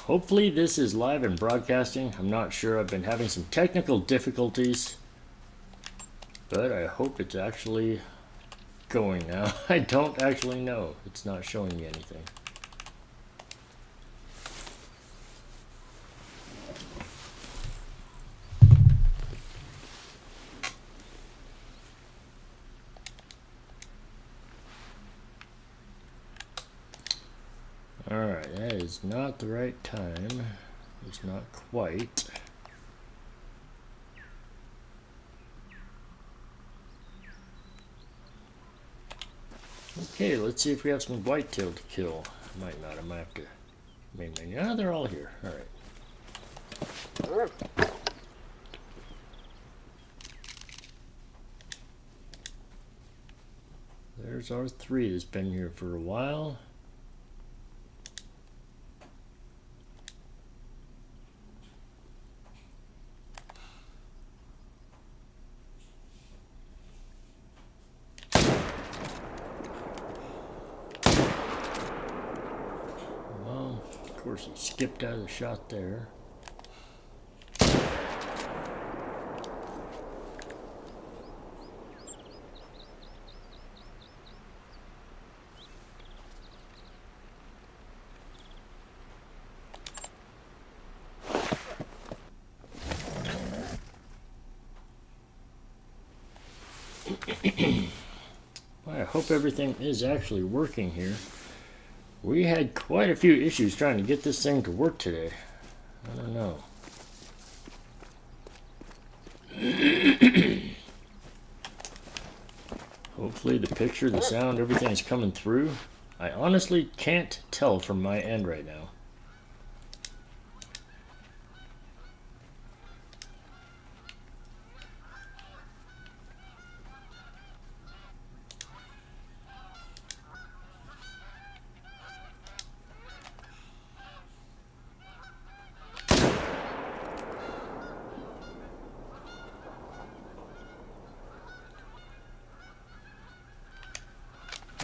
Hopefully this is live and broadcasting. I'm not sure. I've been having some technical difficulties, but I hope it's actually going now. I don't actually know. It's not showing me anything. Alright, that is not the right time. It's not quite. Okay, let's see if we have some whitetail to kill. I might not. I might have to main menu. Ah, they're all here. Alright. There's our 3 that's been here for a while. Of course, he skipped out of the shot there. Well, I hope everything is actually working here. We had quite a few issues trying to get this thing to work today. I don't know. Hopefully the picture, the sound, everything is coming through. I honestly can't tell from my end right now.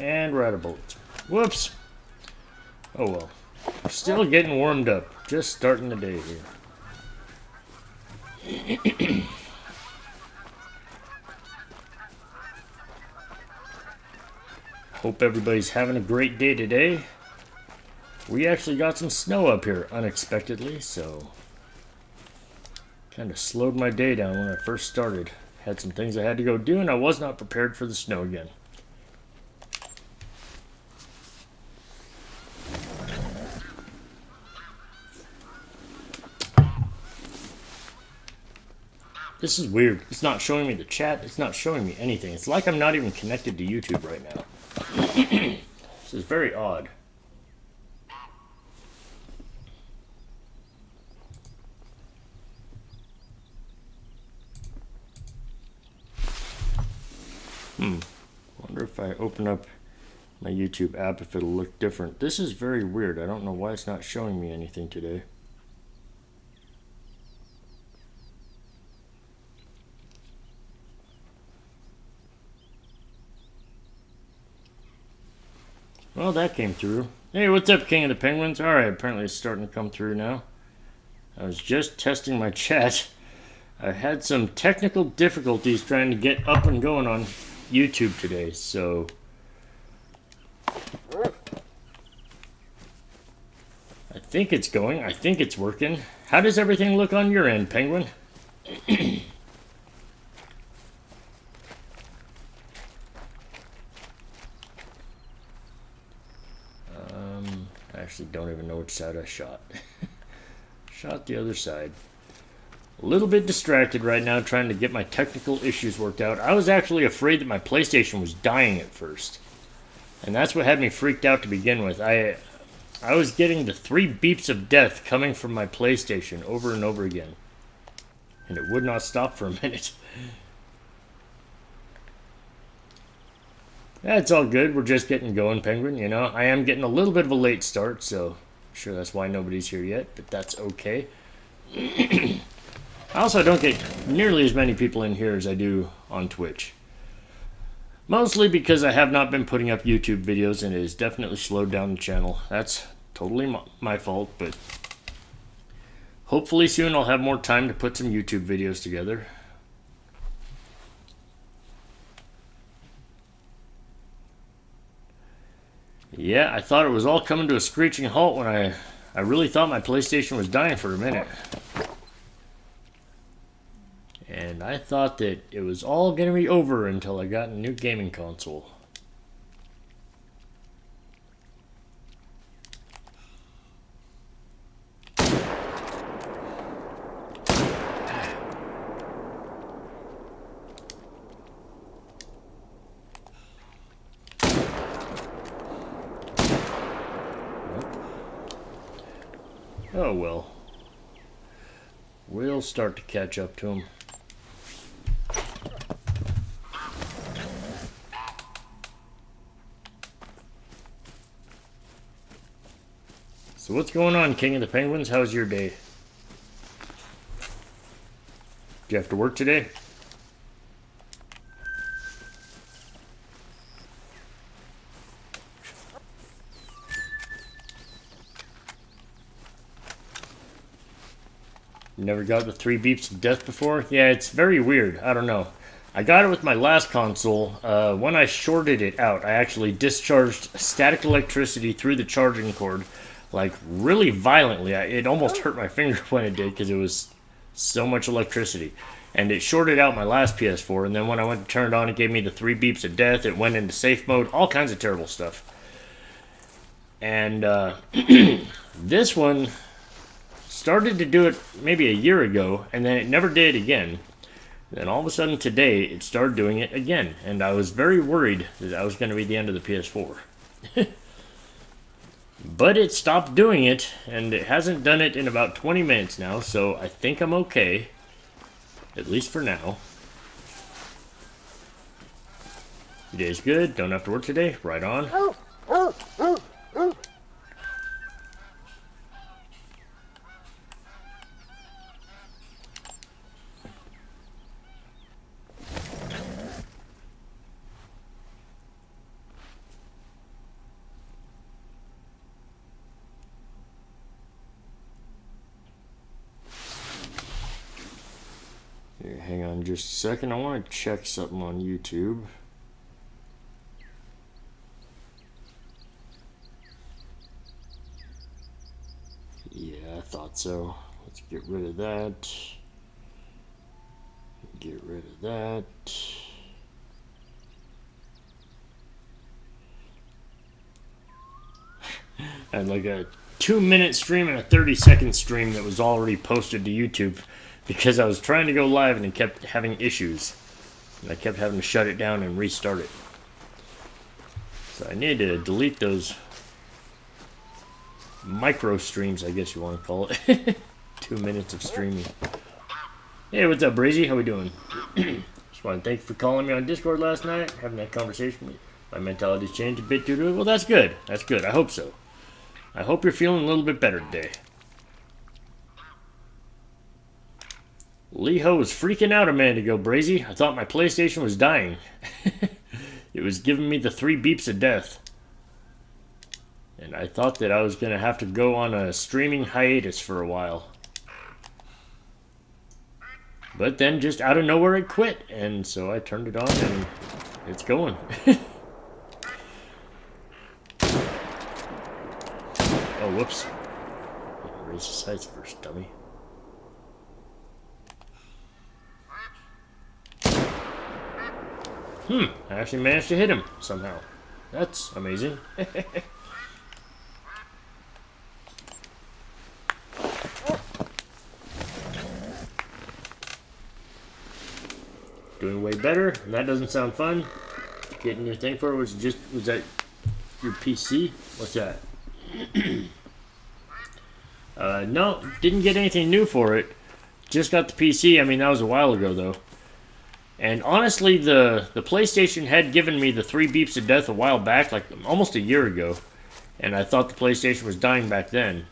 And we're out of bullets. Whoops. Oh well. We're still getting warmed up. Just starting the day here. Hope everybody's having a great day today. We actually got some snow up here unexpectedly, so kind of slowed my day down when I first started. Had some things I had to go do, and I was not prepared for the snow again. This is weird. It's not showing me the chat. It's not showing me anything. It's like I'm not even connected to YouTube right now. This is very odd. Wonder if I open up my YouTube app if it'll look different. This is very weird. I don't know why it's not showing me anything today. Well, that came through. Hey, what's up, King of the Penguins? Alright, apparently it's starting to come through now. I was just testing my chat. I had some technical difficulties trying to get up and going on YouTube today, so I think it's going. I think it's working. How does everything look on your end, Penguin? I actually don't even know which side I shot. Shot the other side. A little bit distracted right now trying to get my technical issues worked out. I was actually afraid that my PlayStation was dying at first. And that's what had me freaked out to begin with. I was getting the 3 beeps of death coming from my PlayStation over and over again. And it would not stop for a minute. That's all good. We're just getting going, Penguin. You know, I am getting a little bit of a late start, so I'm sure that's why nobody's here yet, but that's okay. I also don't get nearly as many people in here as I do on Twitch. Mostly because I have not been putting up YouTube videos and it has definitely slowed down the channel. That's totally my fault, but Hopefully soon I'll have more time to put some YouTube videos together. Yeah, I thought it was all coming to a screeching halt when I really thought my PlayStation was dying for a minute. And I thought that it was all going to be over until I got a new gaming console. Oh well. We'll start to catch up to him. So what's going on, King of the Penguins? How's your day? Do you have to work today? Never got the 3 beeps of death before? Yeah, it's very weird. I don't know. I got it with my last console. When I shorted it out, I actually discharged static electricity through the charging cord, like really violently. It almost hurt my finger when it did because it was so much electricity. And it shorted out my last PS4, and then when I went to turn it on, it gave me the 3 beeps of death. It went into safe mode, all kinds of terrible stuff. And this one started to do it maybe a year ago, and then it never did again. Then all of a sudden today, it started doing it again, and I was very worried that that was going to be the end of the PS4. But it stopped doing it, and it hasn't done it in about 20 minutes now, so I think I'm okay. At least for now. Your day's good, don't have to work today, right on. Here, hang on just a second. I want to check something on YouTube. Yeah, I thought so. Let's get rid of that. Get rid of that. I had like a 2-minute stream and a 30-second stream that was already posted to YouTube because I was trying to go live and it kept having issues. And I kept having to shut it down and restart it. So I need to delete those micro streams, I guess you want to call it. 2 minutes of streaming. Hey, what's up, Brazy? How we doing? Just want to thank you for calling me on Discord last night, having that conversation with me. My mentality's changed a bit due to it. Well, that's good. That's good. I hope so. I hope you're feeling a little bit better today. Leho was freaking out a minute ago, Brazy. I thought my PlayStation was dying. It was giving me the 3 beeps of death. And I thought that I was going to have to go on a streaming hiatus for a while. But then just out of nowhere it quit. And so I turned it on and it's going. Oh, whoops. Raise the sights first, dummy. I actually managed to hit him somehow. That's amazing. Doing way better, and that doesn't sound fun. Getting your thing for it was that your PC? What's that? No, didn't get anything new for it. Just got the PC. I mean, that was a while ago, though. And honestly, the PlayStation had given me the 3 beeps of death a while back, like almost a year ago. And I thought the PlayStation was dying back then.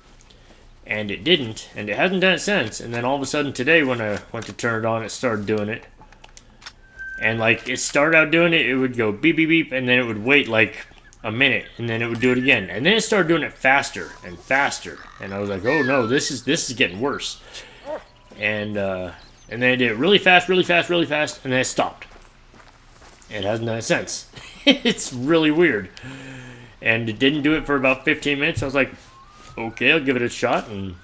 And it didn't, and it hasn't done it since. And then all of a sudden today, when I went to turn it on, it started doing it. And like, it started out doing it, it would go beep, beep, beep, and then it would wait like a minute, and then it would do it again, and then it started doing it faster and faster, and I was like, oh no, this is getting worse. And then it did it really fast, really fast, really fast, and then it stopped. It hasn't done it since. It's really weird. And it didn't do it for about 15 minutes. I was like, okay, I'll give it a shot, and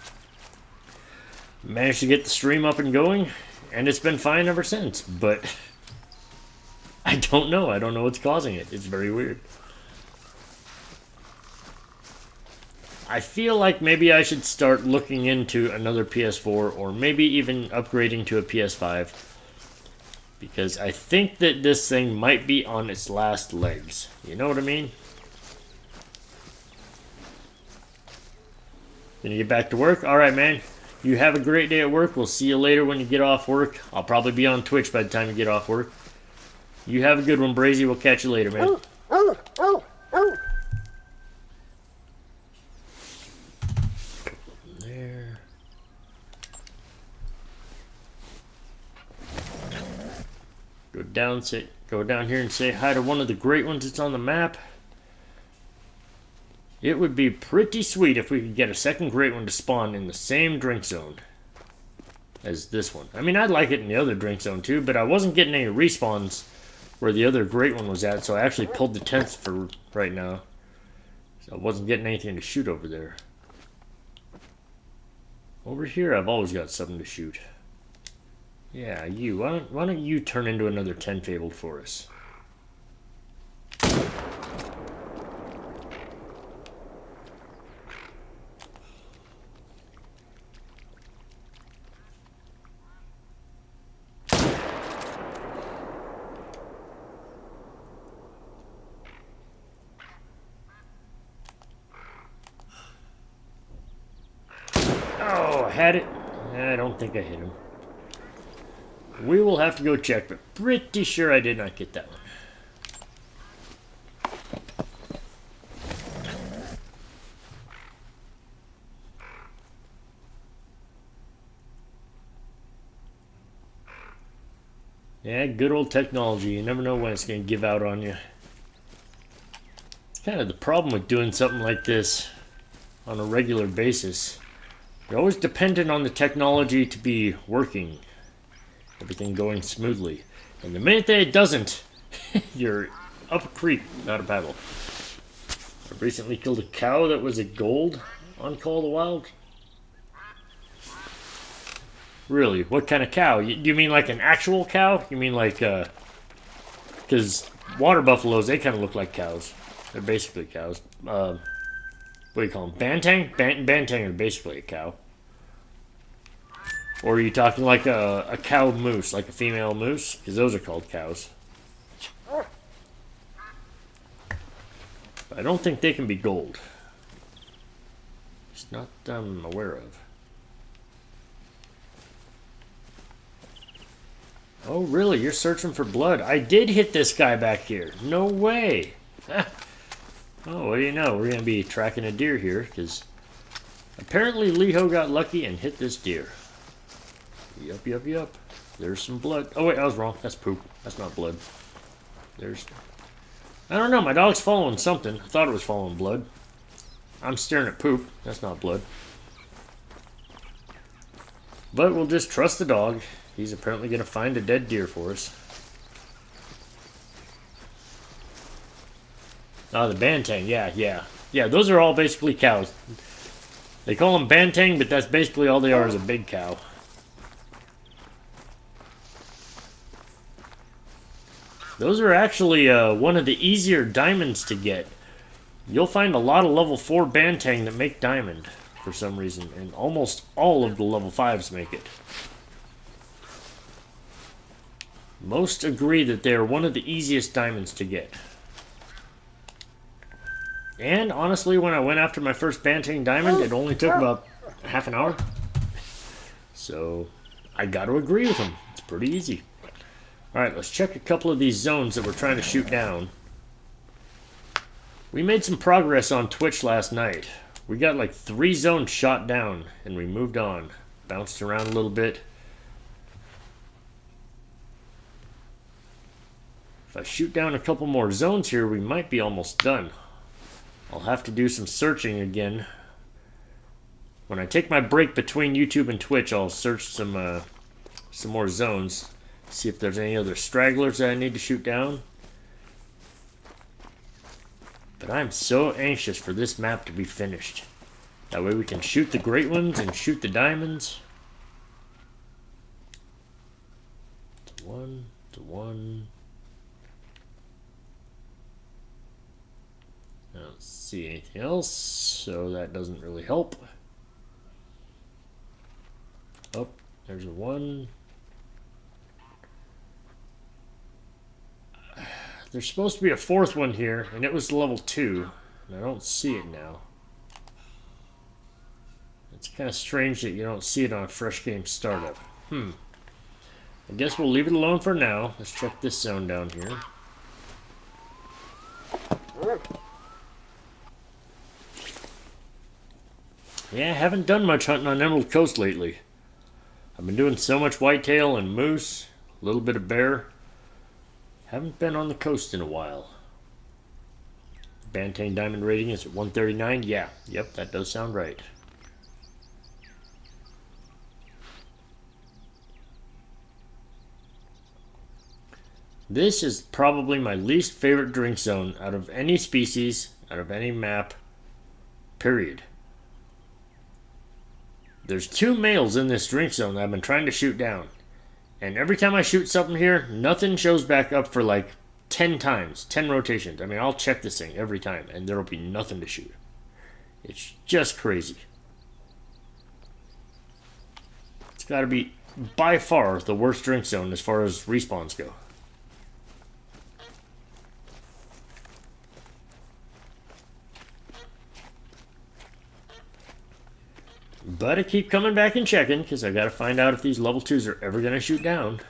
managed to get the stream up and going, and it's been fine ever since. But I don't know. I don't know what's causing it. It's very weird. I feel like maybe I should start looking into another PS4, or maybe even upgrading to a PS5, because I think that this thing might be on its last legs. You know what I mean? Gonna get back to work? Alright, man. You have a great day at work. We'll see you later when you get off work. I'll probably be on Twitch by the time you get off work. You have a good one, Brazy. We'll catch you later, man. There. Go down here and say hi to one of the great ones that's on the map. It would be pretty sweet if we could get a second great one to spawn in the same drink zone as this one. I mean, I'd like it in the other drink zone too, but I wasn't getting any respawns where the other great one was at, so I actually pulled the tents for right now. So I wasn't getting anything to shoot over there. Over here, I've always got something to shoot. Yeah, you. Why don't you turn into another 10 fabled for us? Oh, I had it. I don't think I hit him. We will have to go check, but pretty sure I did not get that one. Yeah, good old technology. You never know when it's going to give out on you. It's kind of the problem with doing something like this on a regular basis. You're always dependent on the technology to be working. Everything going smoothly. And the minute that it doesn't, you're up a creek, not a paddle. I recently killed a cow that was a gold on Call of the Wild. Really? What kind of cow? You mean like an actual cow? You mean like, because water buffaloes, they kind of look like cows. They're basically cows. What do you call them? Bantang? Bantang are basically a cow. Or are you talking like a cow moose, like a female moose? Because those are called cows. But I don't think they can be gold. It's not that I'm aware of. Oh, really? You're searching for blood? I did hit this guy back here. No way. Oh, what do you know? We're going to be tracking a deer here, because apparently Leho got lucky and hit this deer. Yup. There's some blood. Oh, wait, I was wrong. That's poop. That's not blood. There's... I don't know. My dog's following something. I thought it was following blood. I'm staring at poop. That's not blood. But we'll just trust the dog. He's apparently going to find a dead deer for us. Oh, the bantang. Yeah, those are all basically cows. They call them bantang, but that's basically all they are, is a big cow. Those are actually one of the easier diamonds to get. You'll find a lot of level 4 bantang that make diamond for some reason, and almost all of the level 5s make it. Most agree that they are one of the easiest diamonds to get. And honestly, when I went after my first bantang diamond, it only took about half an hour. So I got to agree with him. It's pretty easy. Alright, let's check a couple of these zones that we're trying to shoot down. We made some progress on Twitch last night. We got like 3 zones shot down, and we moved on. Bounced around a little bit. If I shoot down a couple more zones here, we might be almost done. I'll have to do some searching again. When I take my break between YouTube and Twitch, I'll search some more zones. See if there's any other stragglers that I need to shoot down. But I'm so anxious for this map to be finished. That way we can shoot the great ones and shoot the diamonds. It's one, it's one. I don't see anything else, so that doesn't really help. Oh, there's a one. There's supposed to be a fourth one here, and it was level 2. And I don't see it now. It's kind of strange that you don't see it on a fresh game startup. I guess we'll leave it alone for now. Let's check this zone down here. Yeah, I haven't done much hunting on Emerald Coast lately. I've been doing so much whitetail and moose, a little bit of bear. Haven't been on the coast in a while. Bantane diamond rating is at 139. Yeah, yep, that does sound right. This is probably my least favorite drink zone out of any species, out of any map, period. There's 2 males in this drink zone that I've been trying to shoot down. And every time I shoot something here, nothing shows back up for like 10 times, 10 rotations. I mean, I'll check this thing every time, and there will be nothing to shoot. It's just crazy. It's got to be, by far, the worst drink zone as far as respawns go. But I keep coming back and checking, because I got to find out if these level 2s are ever going to shoot down.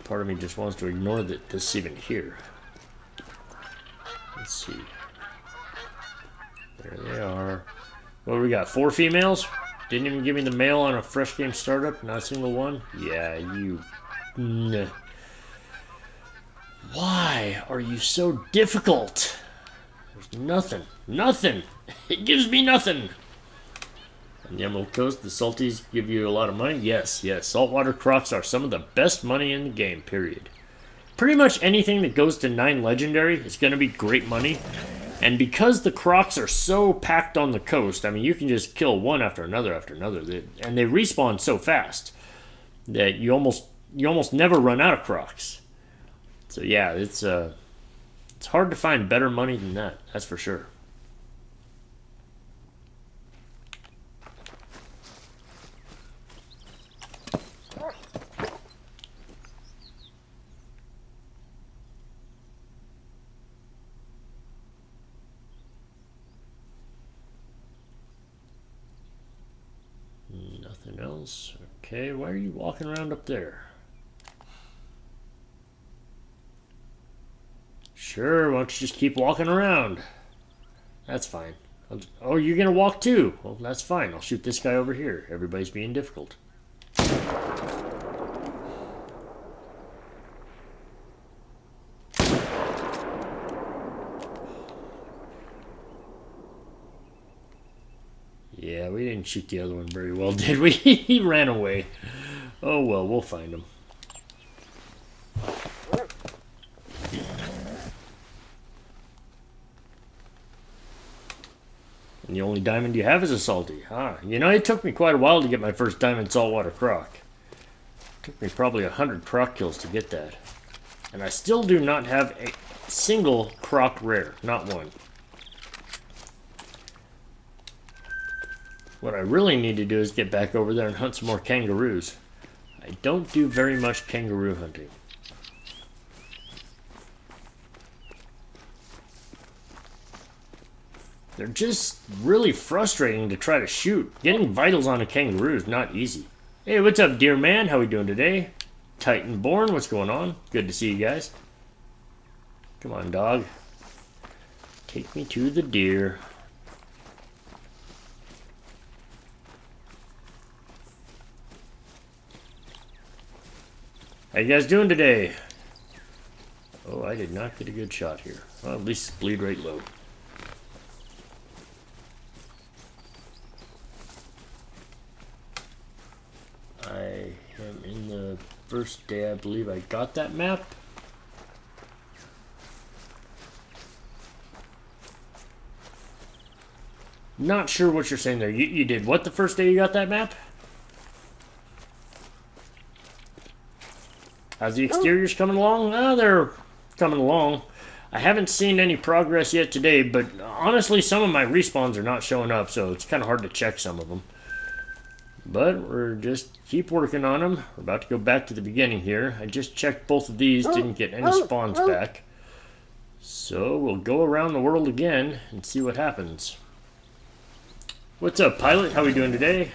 Part of me just wants to ignore that this is even here. Let's see. There they are. What do we got? 4 females? Didn't even give me the male on a fresh game startup? Not a single one? Yeah, you... Nah. Why are you so difficult? There's nothing. Nothing! It gives me nothing! On the Emerald Coast, the salties give you a lot of money? Yes, yes. Saltwater crocs are some of the best money in the game, period. Pretty much anything that goes to 9 legendary is going to be great money. And because the crocs are so packed on the coast, I mean, you can just kill one after another. And they respawn so fast that you almost never run out of crocs. So yeah, it's hard to find better money than that, that's for sure. Nothing else. Okay, why are you walking around up there? Sure, why don't you just keep walking around? That's fine. Oh, you're gonna walk too? Well, that's fine. I'll shoot this guy over here. Everybody's being difficult. Yeah, we didn't shoot the other one very well, did we? He ran away. Oh well, we'll find him. And the only diamond you have is a salty. Ah, you know, it took me quite a while to get my first diamond saltwater croc. It took me probably 100 croc kills to get that. And I still do not have a single croc rare. Not one. What I really need to do is get back over there and hunt some more kangaroos. I don't do very much kangaroo hunting. They're just really frustrating to try to shoot. Getting vitals on a kangaroo is not easy. Hey, what's up, dear man? How we doing today? Titanborn, what's going on? Good to see you guys. Come on, dog. Take me to the deer. How you guys doing today? Oh, I did not get a good shot here. Well, at least bleed rate low. I am in the first day, I believe I got that map. Not sure what you're saying there. You did what the first day you got that map? How's the exteriors coming along? They're coming along. I haven't seen any progress yet today, but honestly, some of my respawns are not showing up, so it's kind of hard to check some of them. But we're just keep working on them. We're about to go back to the beginning here. I just checked both of these, didn't get any spawns back. So we'll go around the world again and see what happens. What's up, Pilot? How are we doing today?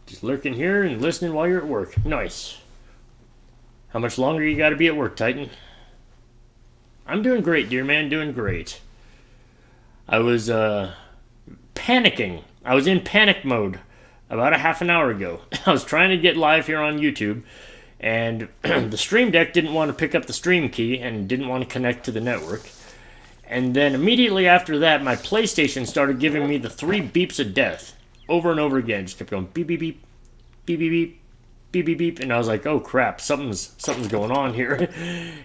Just lurking here and listening while you're at work. Nice. How much longer you gotta be at work, Titan? I'm doing great, dear man. Doing great. I was panicking. I was in panic mode about a half an hour ago. I was trying to get live here on YouTube, and the Stream Deck didn't want to pick up the stream key and didn't want to connect to the network. And then immediately after that, my PlayStation started giving me the 3 beeps of death over and over again. Just kept going beep beep beep, beep beep beep, beep beep beep, and I was like, "Oh crap, something's going on here."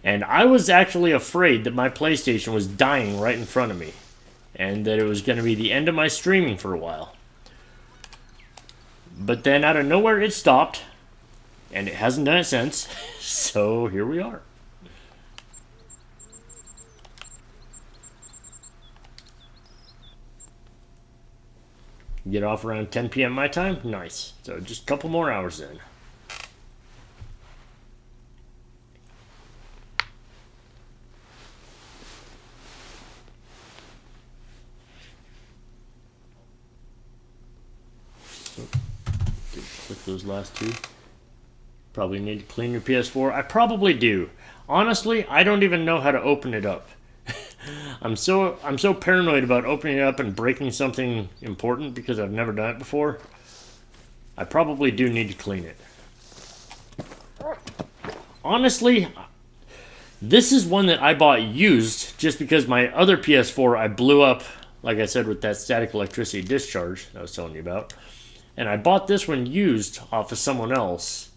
And I was actually afraid that my PlayStation was dying right in front of me, and that it was going to be the end of my streaming for a while. But then out of nowhere, it stopped, and it hasn't done it since. So here we are. Get off around 10 p.m. my time? Nice. So just a couple more hours then. Click those last two. Probably need to clean your PS4. I probably do. Honestly, I don't even know how to open it up. I'm so paranoid about opening it up and breaking something important because I've never done it before. I probably do need to clean it. Honestly, this is one that I bought used just because my other PS4 I blew up, like I said, with that static electricity discharge I was telling you about. And I bought this one used off of someone else.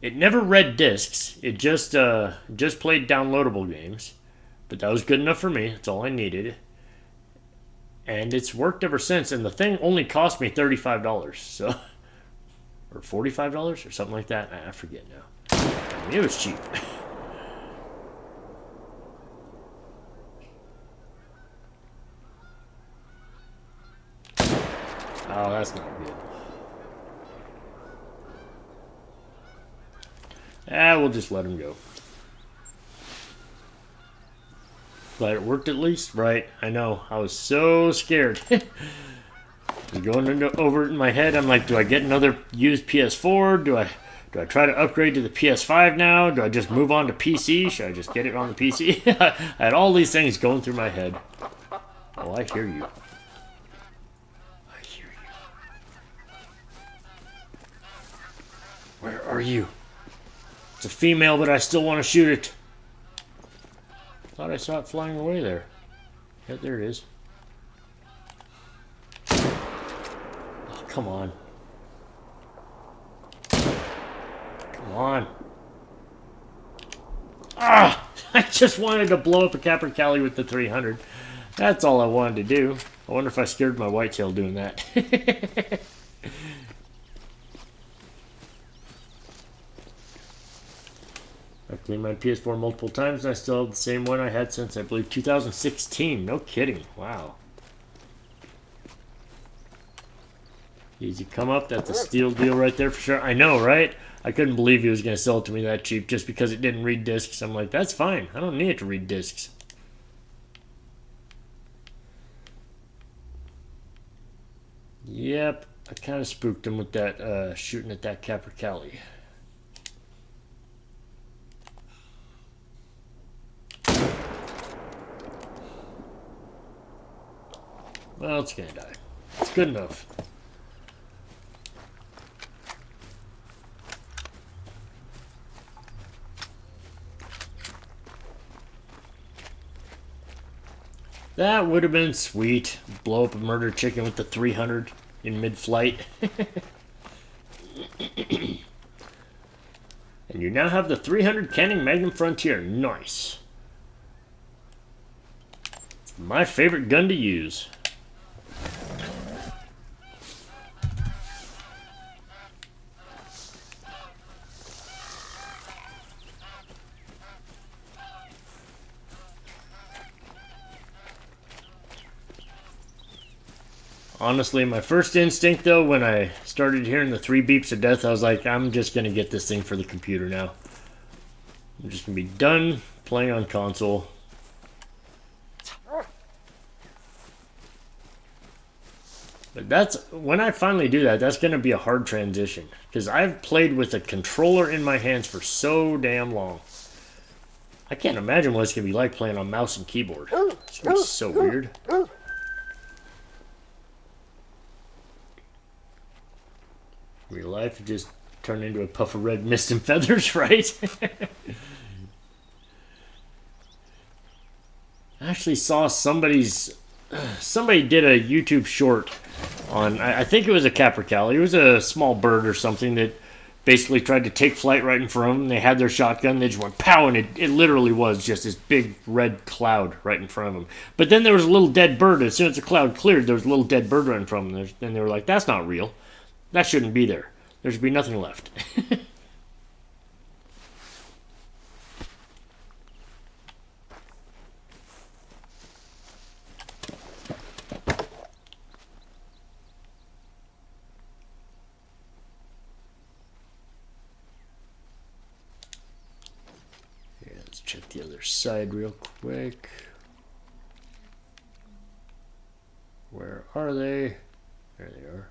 It never read discs. It just played downloadable games. But that was good enough for me. That's all I needed. And it's worked ever since. And the thing only cost me $35. So, or $45 or something like that. I forget now. I mean, it was cheap. Oh, that's not good. We'll just let him go. Glad it worked at least. Right, I know. I was so scared. Was going over it in my head. I'm like, do I get another used PS4? Do I try to upgrade to the PS5 now? Do I just move on to PC? Should I just get it on the PC? I had all these things going through my head. Oh, I hear you. I hear you. Where are you? It's a female, but I still want to shoot it. Thought I saw it flying away there. Yeah, there it is. Oh, come on. Come on. Ah! I just wanted to blow up a capercaillie with the 300. That's all I wanted to do. I wonder if I scared my whitetail doing that. I've cleaned my PS4 multiple times, and I still have the same one I had since, I believe, 2016. No kidding. Wow. Easy come up. That's a steal deal right there for sure. I know, right? I couldn't believe he was going to sell it to me that cheap just because it didn't read discs. I'm like, that's fine. I don't need it to read discs. Yep. I kind of spooked him with that shooting at that capercaillie. Well, it's gonna die. It's good enough. That would have been sweet. Blow up a murder chicken with the 300 in mid-flight. And you now have the 300 Canning Magnum Frontier. Nice. My favorite gun to use. Honestly, my first instinct, though, when I started hearing the 3 beeps of death, I was like, I'm just going to get this thing for the computer now. I'm just going to be done playing on console. But that's, when I finally do that, that's going to be a hard transition. Because I've played with a controller in my hands for so damn long. I can't imagine what it's going to be like playing on mouse and keyboard. It's going to be so weird. Real life just turned into a puff of red mist and feathers, right? I actually saw somebody did a YouTube short on, I think it was a capercaillie. It was a small bird or something that basically tried to take flight right in front of them. They had their shotgun, they just went pow, and it literally was just this big red cloud right in front of them. But then there was a little dead bird. As soon as the cloud cleared, there was a little dead bird right in front of them. And they were like, that's not real. That shouldn't be there. There should be nothing left. Yeah, let's check the other side real quick. Where are they? There they are.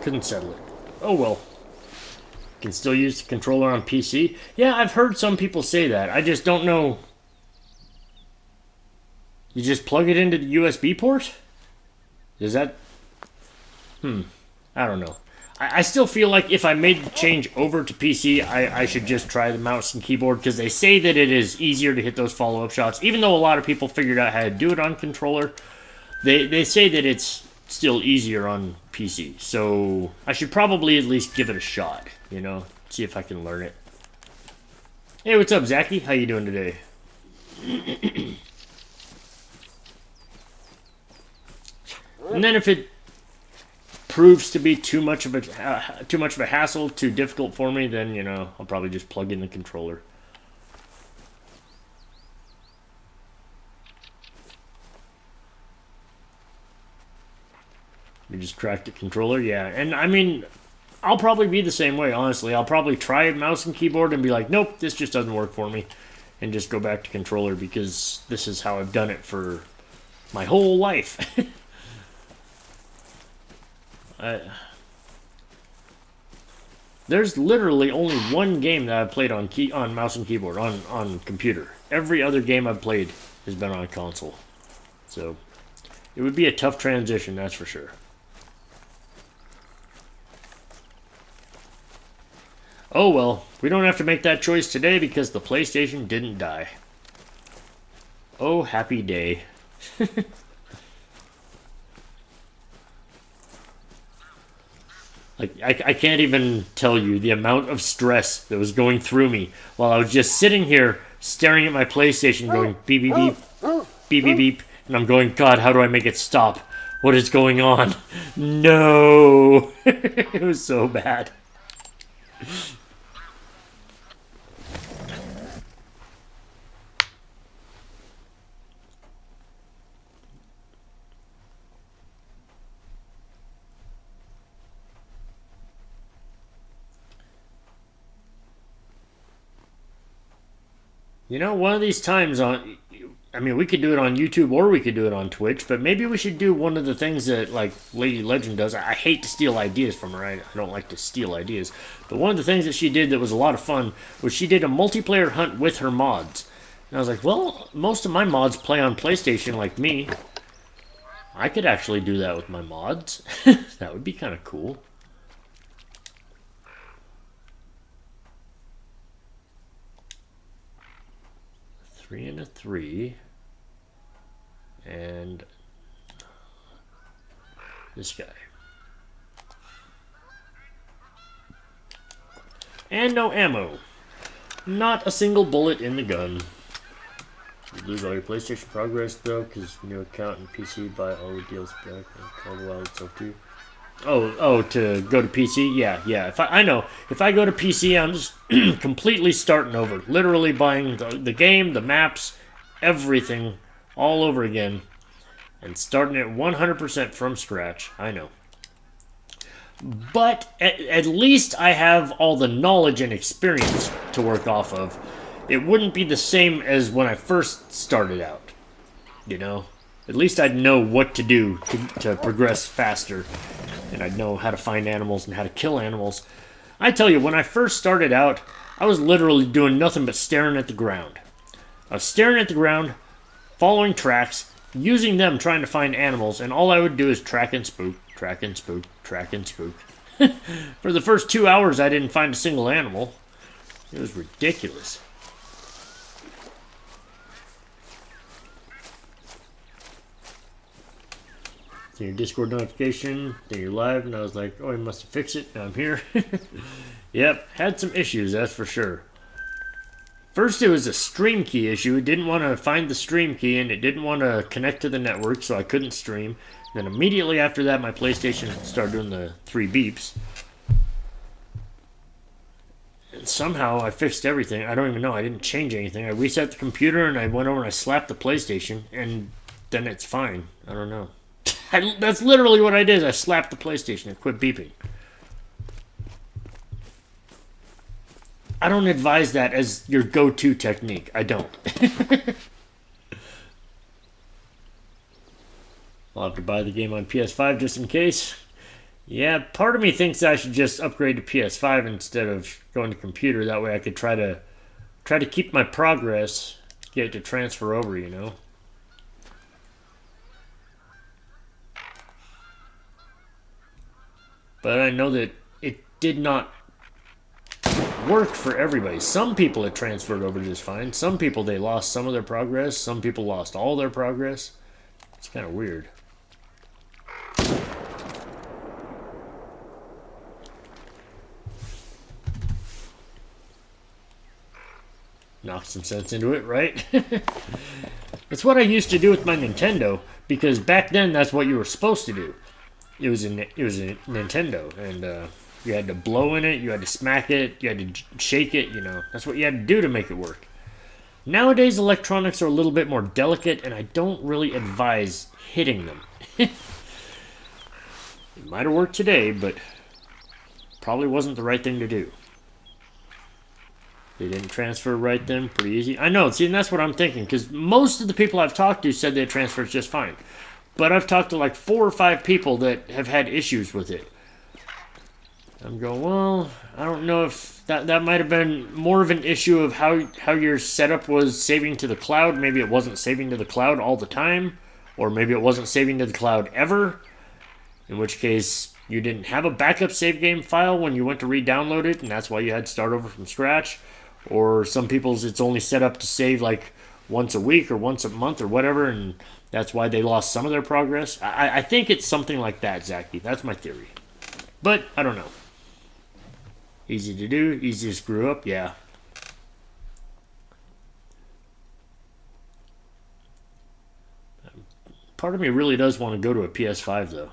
Couldn't settle it. Oh well. Can still use the controller on PC. Yeah, I've heard some people say that. I just don't know. You just plug it into the USB port? Is that... I don't know. I still feel like if I made the change over to PC, I should just try the mouse and keyboard, because they say that it is easier to hit those follow-up shots. Even though a lot of people figured out how to do it on controller, they say that it's still easier on PC. So I should probably at least give it a shot, you know, see if I can learn it. Hey, what's up, Zachy? How you doing today? And then if it proves to be too much of a hassle, too difficult for me, then, you know, I'll probably just plug in the controller. You just cracked the controller, yeah. And I mean, I'll probably be the same way, honestly. I'll probably try mouse and keyboard and be like, nope, this just doesn't work for me, and just go back to controller, because this is how I've done it for my whole life. There's literally only one game that I've played on mouse and keyboard, on computer. Every other game I've played has been on console. So, it would be a tough transition, that's for sure. Oh well, we don't have to make that choice today because the PlayStation didn't die. Oh, happy day. Like, I can't even tell you the amount of stress that was going through me while I was just sitting here staring at my PlayStation going beep, beep, beep, beep, beep, beep, and I'm going, God, how do I make it stop? What is going on? No! It was so bad. You know, one of these times on, I mean, we could do it on YouTube or we could do it on Twitch, but maybe we should do one of the things that, like, Lady Legend does. I hate to steal ideas from her. I don't like to steal ideas. But one of the things that she did that was a lot of fun was she did a multiplayer hunt with her mods. And I was like, well, most of my mods play on PlayStation like me. I could actually do that with my mods. That would be kind of cool. Three and a three. And this guy. And no ammo. Not a single bullet in the gun. You lose all your PlayStation progress though, because new account and PC buy all the deals back and call the wild stuff too. Oh, to go to PC? Yeah. I know. If I go to PC, I'm just completely starting over. Literally buying the game, the maps, everything all over again. And starting it 100% from scratch. I know. But at least I have all the knowledge and experience to work off of. It wouldn't be the same as when I first started out. You know? At least I'd know what to do to progress faster. And I'd know how to find animals and how to kill animals. I tell you, when I first started out, I was literally doing nothing but staring at the ground. I was staring at the ground, following tracks, using them trying to find animals, and all I would do is track and spook, track and spook, track and spook. For the first 2 hours, I didn't find a single animal. It was ridiculous. Your Discord notification, then you're live, and I was like, oh, I must have fixed it, now I'm here. Yep, had some issues, that's for sure. First, it was a stream key issue. It didn't want to find the stream key, and it didn't want to connect to the network, so I couldn't stream. Then immediately after that, my PlayStation started doing the 3 beeps. And somehow I fixed everything. I don't even know. I didn't change anything. I reset the computer, and I went over and I slapped the PlayStation, and then it's fine. I don't know. That's literally what I did. I slapped the PlayStation and quit beeping. I don't advise that as your go-to technique. I don't. I'll have to buy the game on PS5 just in case. Yeah, part of me thinks I should just upgrade to PS5 instead of going to computer. That way I could try to keep my progress, get it to transfer over, you know. But I know that it did not work for everybody. Some people it transferred over just fine. Some people, they lost some of their progress. Some people lost all their progress. It's kind of weird. Knock some sense into it, right? It's what I used to do with my Nintendo, because back then that's what you were supposed to do. It was a Nintendo, and you had to blow in it, you had to smack it, you had to shake it, you know. That's what you had to do to make it work. Nowadays, electronics are a little bit more delicate, and I don't really advise hitting them. It might have worked today, but probably wasn't the right thing to do. They didn't transfer right then, pretty easy. I know, see, and that's what I'm thinking, because most of the people I've talked to said they transferred just fine. But I've talked to like 4 or 5 people that have had issues with it. I'm going, well, I don't know if that might have been more of an issue of how your setup was saving to the cloud. Maybe it wasn't saving to the cloud all the time, or maybe it wasn't saving to the cloud ever, in which case you didn't have a backup save game file when you went to re-download it, and that's why you had to start over from scratch. Or some people's it's only set up to save like once a week or once a month or whatever, and that's why they lost some of their progress. I think it's something like that, Zachy. That's my theory. But I don't know. Easy to do, easy to screw up, yeah. Part of me really does want to go to a PS5 though.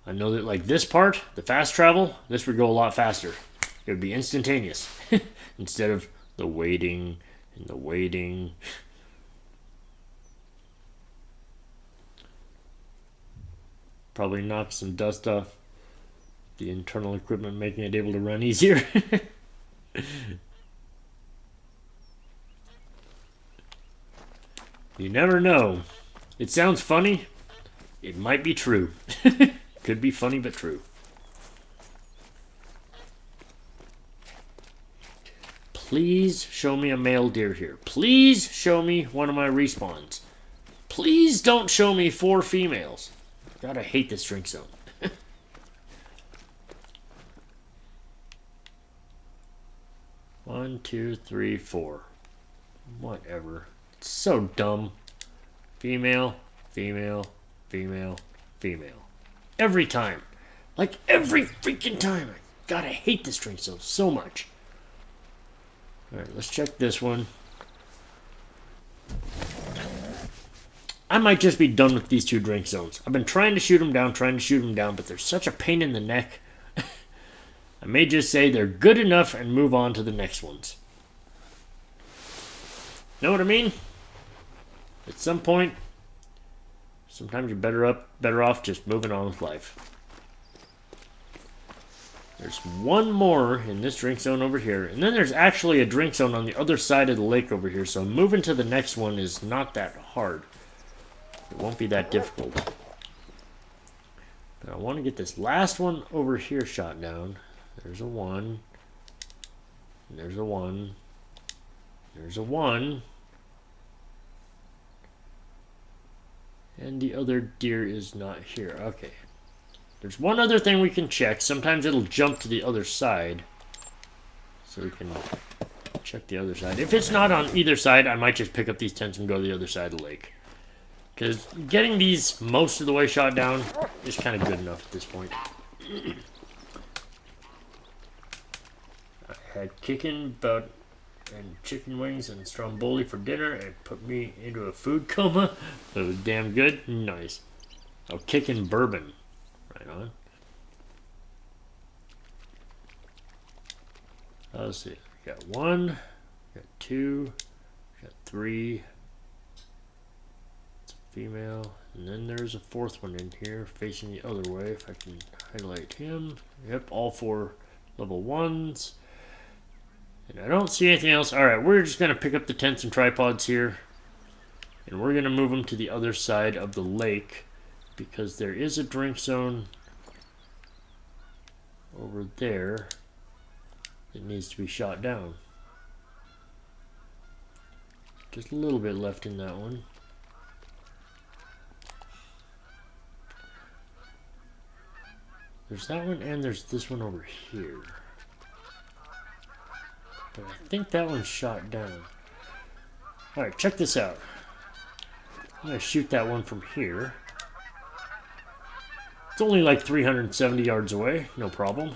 I know that like this part, the fast travel, this would go a lot faster. It would be instantaneous instead of the waiting and the waiting. Probably knock some dust off the internal equipment, making it able to run easier. You never know. It sounds funny. It might be true. Could be funny, but true. Please show me a male deer here. Please show me one of my respawns. Please don't show me 4 females. God, I hate this drink zone. 1, 2, 3, 4. Whatever. It's so dumb. Female, female, female, female. Every time. Like every freaking time. God, I hate this drink zone so much. Alright, let's check this one. I might just be done with these 2 drink zones. I've been trying to shoot them down, but they're such a pain in the neck. I may just say they're good enough and move on to the next ones. Know what I mean? At some point, sometimes you're better off just moving on with life. There's one more in this drink zone over here, and then there's actually a drink zone on the other side of the lake over here, so moving to the next one is not that hard. It won't be that difficult. But I want to get this last one over here shot down. There's a 1. There's a 1. There's a 1. And the other deer is not here. Okay. There's one other thing we can check. Sometimes it'll jump to the other side. So we can check the other side. If it's not on either side, I might just pick up these tents and go to the other side of the lake. Because getting these most of the way shot down is kind of good enough at this point. I had kicking butt and chicken wings and stromboli for dinner and put me into a food coma. That was damn good. Nice. Oh, kicking bourbon. Right on. Let's see. We got 1, we got 2, we got 3. It's a female. And then there's a 4th one in here facing the other way. If I can highlight him. Yep, all 4 level 1s. And I don't see anything else. Alright, we're just going to pick up the tents and tripods here. And we're going to move them to the other side of the lake. Because there is a drink zone over there that needs to be shot down. Just a little bit left in that one. There's that one and there's this one over here. But I think that one's shot down. Alright, check this out. I'm going to shoot that one from here. It's only like 370 yards away, no problem.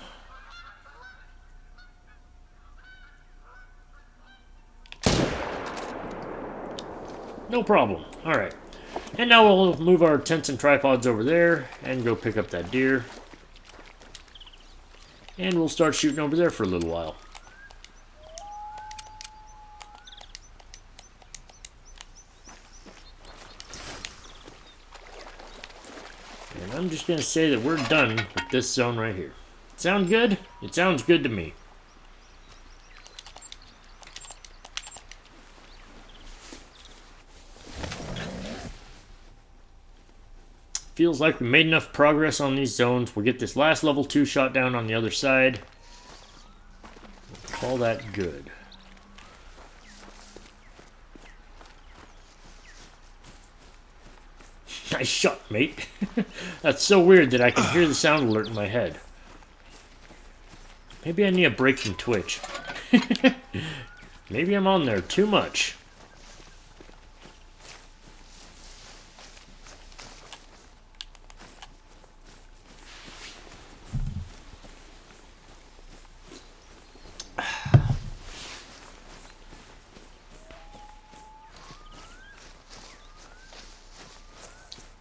No problem. Alright. And now we'll move our tents and tripods over there and go pick up that deer. And we'll start shooting over there for a little while. And I'm just going to say that we're done with this zone right here. Sound good? It sounds good to me. Feels like we made enough progress on these zones. We'll get this last level 2 shot down on the other side. We'll call that good. Nice shot, mate. That's so weird that I can hear the sound alert in my head. Maybe I need a break from Twitch. Maybe I'm on there too much.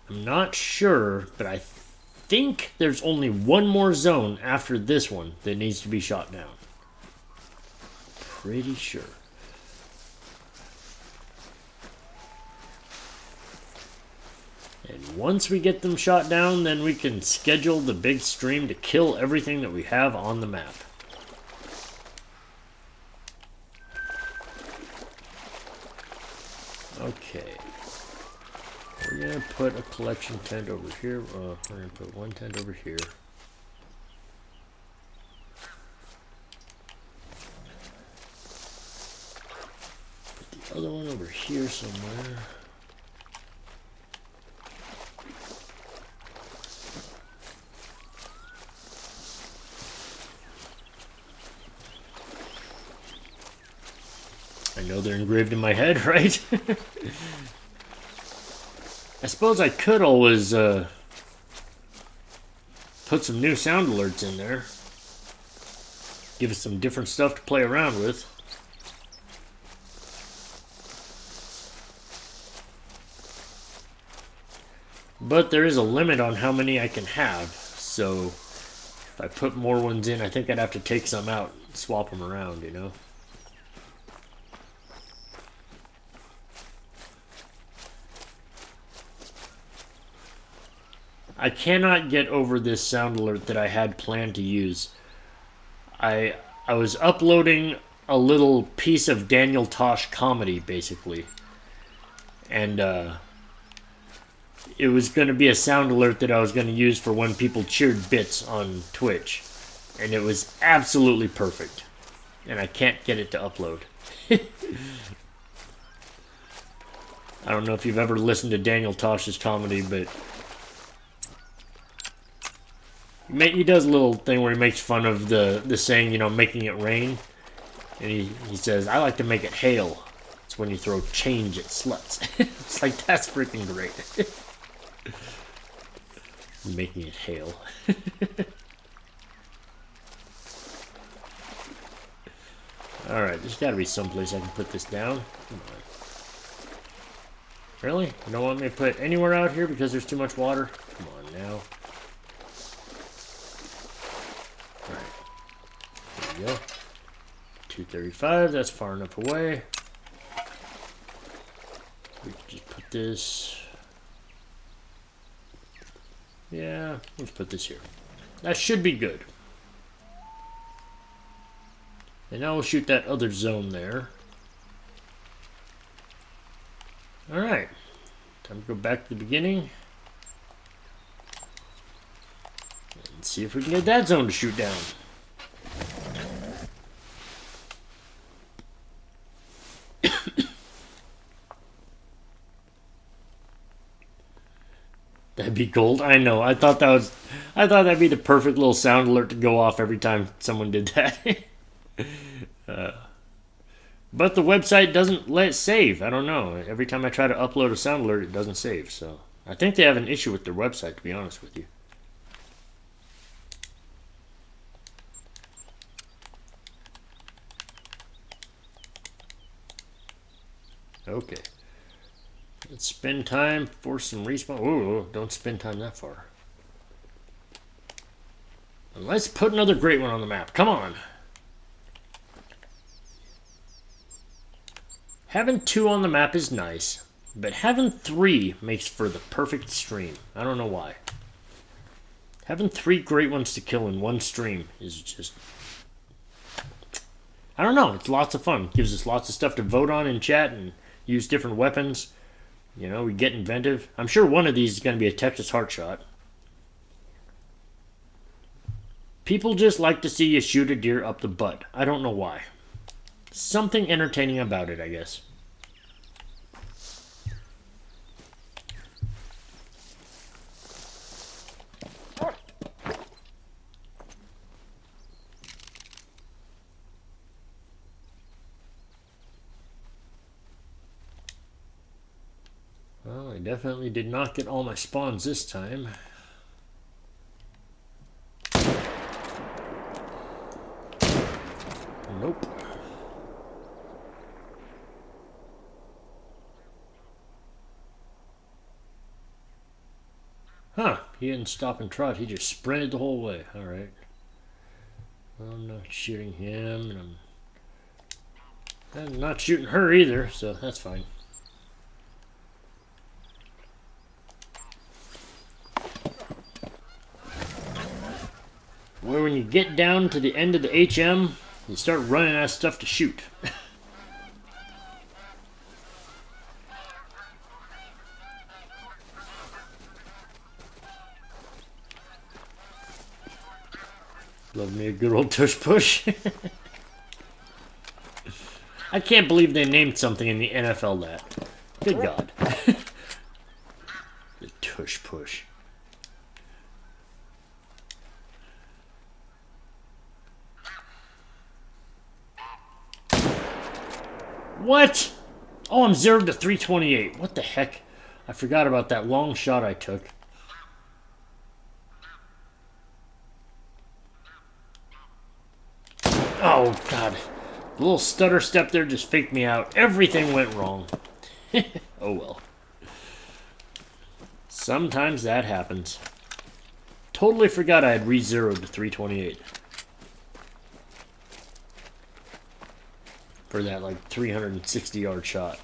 I'm not sure, but I think there's only one more zone after this one that needs to be shot down. Pretty sure. And once we get them shot down, then we can schedule the big stream to kill everything that we have on the map. Okay. We're going to put a collection tent over here. We're going to put one tent over here. Put the other one over here somewhere. I know they're engraved in my head, right? I suppose I could always put some new sound alerts in there. Give us some different stuff to play around with. But there is a limit on how many I can have. So if I put more ones in, I think I'd have to take some out and swap them around, you know? I cannot get over this sound alert that I had planned to use. I was uploading a little piece of Daniel Tosh comedy, basically. And it was going to be a sound alert that I was going to use for when people cheered bits on Twitch. And it was absolutely perfect. And I can't get it to upload. I don't know if you've ever listened to Daniel Tosh's comedy, but he does a little thing where he makes fun of the saying, you know, making it rain. And he says, I like to make it hail. It's when you throw change at sluts. It's like, that's freaking great. Making it hail. Alright, there's gotta be someplace I can put this down. Come on. Really? You don't want me to put anywhere out here because there's too much water? Come on now. There we go. 235, that's far enough away. We can just put this. Yeah, let's put this here. That should be good. And now we'll shoot that other zone there. Alright. Time to go back to the beginning. And see if we can get that zone to shoot down. That'd be gold. I know. I thought that'd be the perfect little sound alert to go off every time someone did that. But the website doesn't let it save. I don't know. Every time I try to upload a sound alert, it doesn't save. So I think they have an issue with their website, to be honest with you. Okay. Let's spend time for some respawn. Ooh, don't spend time that far. And let's put another great one on the map. Come on. Having 2 on the map is nice, but having 3 makes for the perfect stream. I don't know why. Having 3 great ones to kill in one stream is just... I don't know. It's lots of fun. Gives us lots of stuff to vote on in chat and use different weapons. You know, we get inventive. I'm sure one of these is going to be a Texas heart shot. People just like to see you shoot a deer up the butt. I don't know why. Something entertaining about it, I guess. Well, I definitely did not get all my spawns this time. Nope. Huh, he didn't stop and trot, he just sprinted the whole way. Alright. Well, I'm not shooting him, and I'm not shooting her either, so that's fine. Well, when you get down to the end of the HM, you start running out of stuff to shoot. Love me a good old tush push. I can't believe they named something in the NFL that. Good God. The tush push. What? Oh, I'm 0 to 328. What the heck? I forgot about that long shot I took. Oh, God. The little stutter step there just faked me out. Everything went wrong. Oh, well. Sometimes that happens. Totally forgot I had re-zeroed to 328. For that, like, 360-yard shot.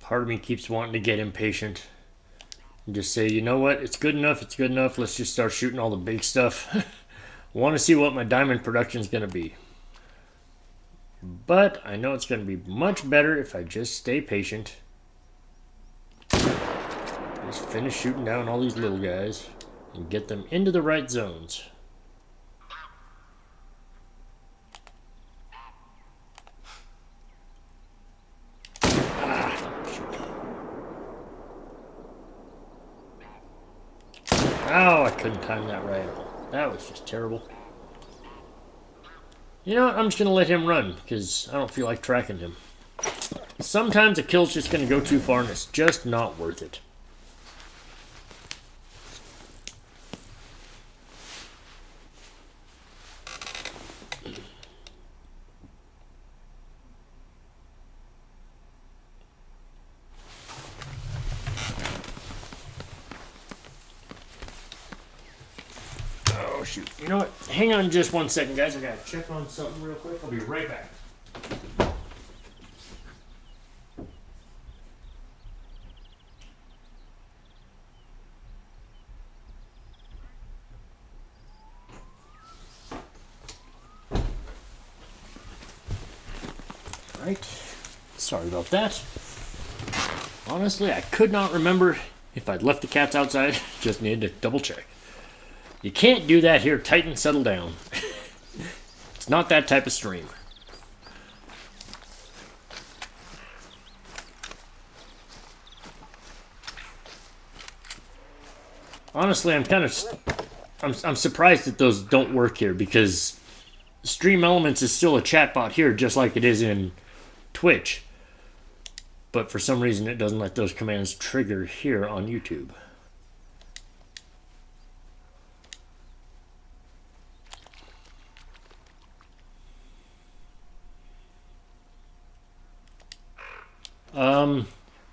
Part of me keeps wanting to get impatient and just say, you know what, it's good enough, let's just start shooting all the big stuff. I want to see what my diamond production is going to be. But I know it's going to be much better if I just stay patient. Just finish shooting down all these little guys and get them into the right zones. Oh, I couldn't time that right at all. That was just terrible. You know what? I'm just going to let him run because I don't feel like tracking him. Sometimes a kill's just going to go too far and it's just not worth it. Oh, shoot. You know what? Hang on just 1 second, guys. I gotta check on something real quick. I'll be right back. Alright. Sorry about that. Honestly, I could not remember if I'd left the cats outside. Just needed to double check. You can't do that here. Titan, settle down. It's not that type of stream. Honestly, I'm surprised that those don't work here because Stream Elements is still a chatbot here, just like it is in Twitch. But for some reason, it doesn't let those commands trigger here on YouTube.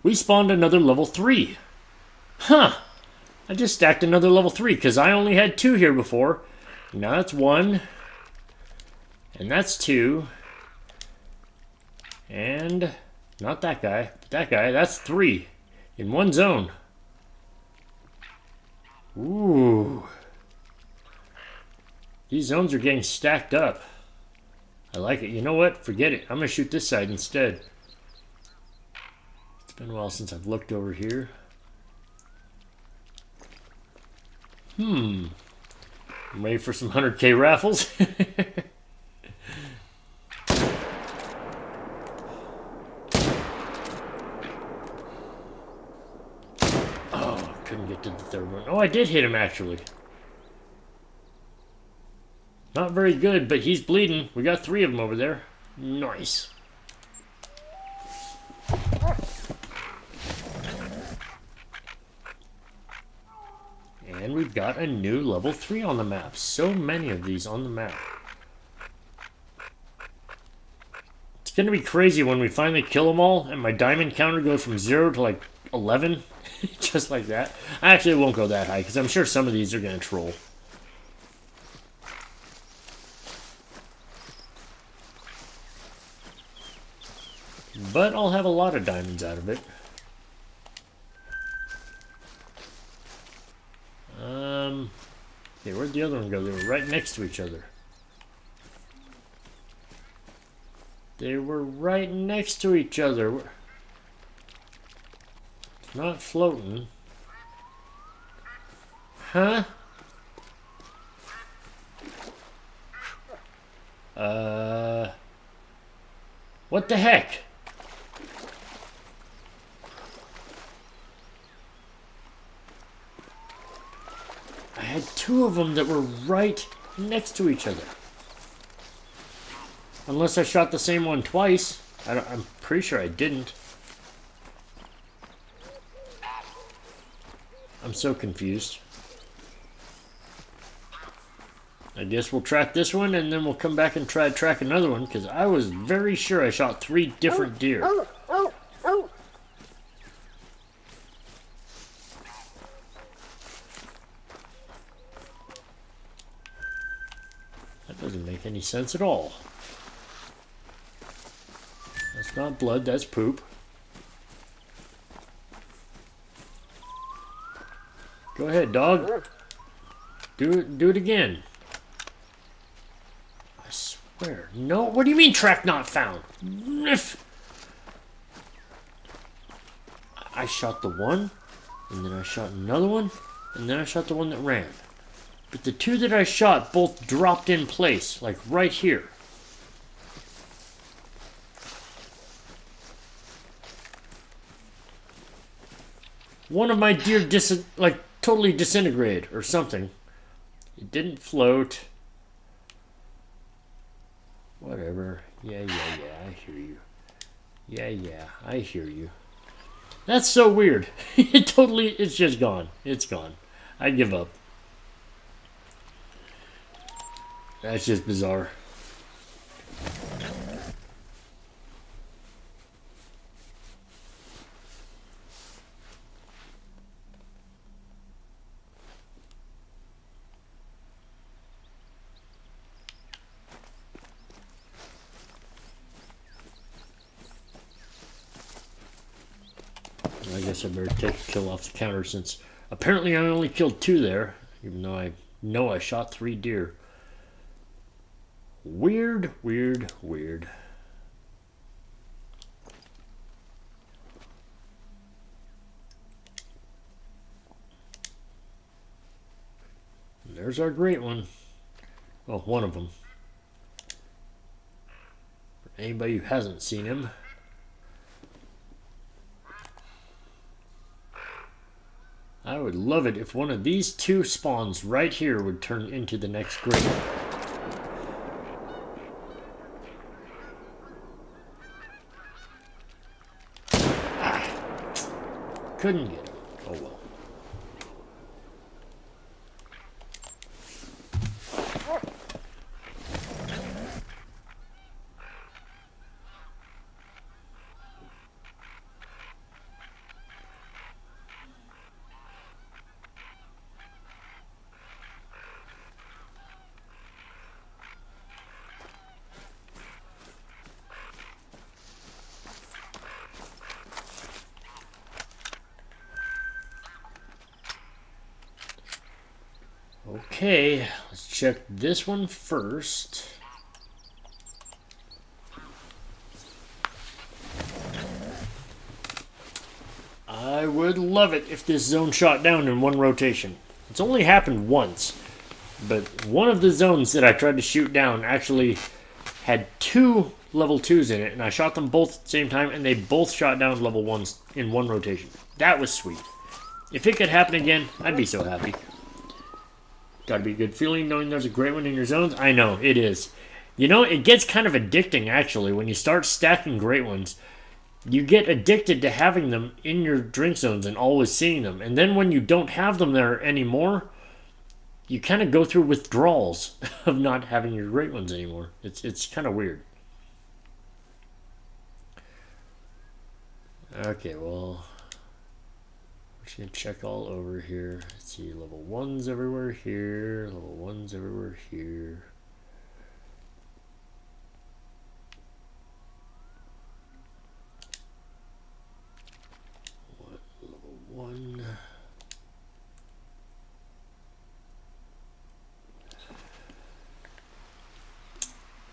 We spawned another level 3. Huh. I just stacked another level 3 because I only had 2 here before. Now that's 1. And that's 2. And not that guy, but that guy, that's 3 in one zone. Ooh. These zones are getting stacked up. I like it. You know what? Forget it. I'm going to shoot this side instead. It's been a while since I've looked over here. I'm ready for some 100K raffles. Oh, couldn't get to the third one. Oh, I did hit him actually. Not very good, but he's bleeding. We got 3 of them over there. Nice. got a new level 3 on the map. So many of these on the map. It's going to be crazy when we finally kill them all and my diamond counter goes from 0 to like 11. Just like that. I actually won't go that high because I'm sure some of these are going to troll. But I'll have a lot of diamonds out of it. Okay, where'd the other one go? They were right next to each other. They were right next to each other. It's not floating. Huh? What the heck? I had two of them that were right next to each other. Unless I shot the same one twice. I'm pretty sure I didn't. I'm so confused. I guess we'll track this one and then we'll come back and try to track another one because I was very sure I shot 3 different deer. That doesn't make any sense at all. That's not blood, that's poop. Go ahead, dog. Do it again. I swear. No, what do you mean track not found? I shot the one, and then I shot another one, and then I shot the one that ran. But the two that I shot both dropped in place, like right here. One of my deer totally disintegrated or something. It didn't float. Whatever. Yeah, I hear you. Yeah, I hear you. That's so weird. It's just gone. It's gone. I give up. That's just bizarre. I guess I better take a kill off the counter since apparently I only killed 2 there, even though I know I shot 3 deer. Weird. There's our great one. Well, one of them. For anybody who hasn't seen him. I would love it if one of these 2 spawns right here would turn into the next great one. Couldn't get him. Oh well. Okay, let's check this one first. I would love it if this zone shot down in one rotation. It's only happened once, but one of the zones that I tried to shoot down actually had 2 level 2s in it, and I shot them both at the same time, and they both shot down level 1s in one rotation. That was sweet. If it could happen again, I'd be so happy. Gotta be a good feeling knowing there's a great one in your zones. I know, it is. You know, it gets kind of addicting, actually. When you start stacking great ones, you get addicted to having them in your drink zones and always seeing them. And then when you don't have them there anymore, you kind of go through withdrawals of not having your great ones anymore. It's kind of weird. Okay, well, we're just gonna check all over here. Let's see, level 1's everywhere here, level 1's everywhere here. What, level 1?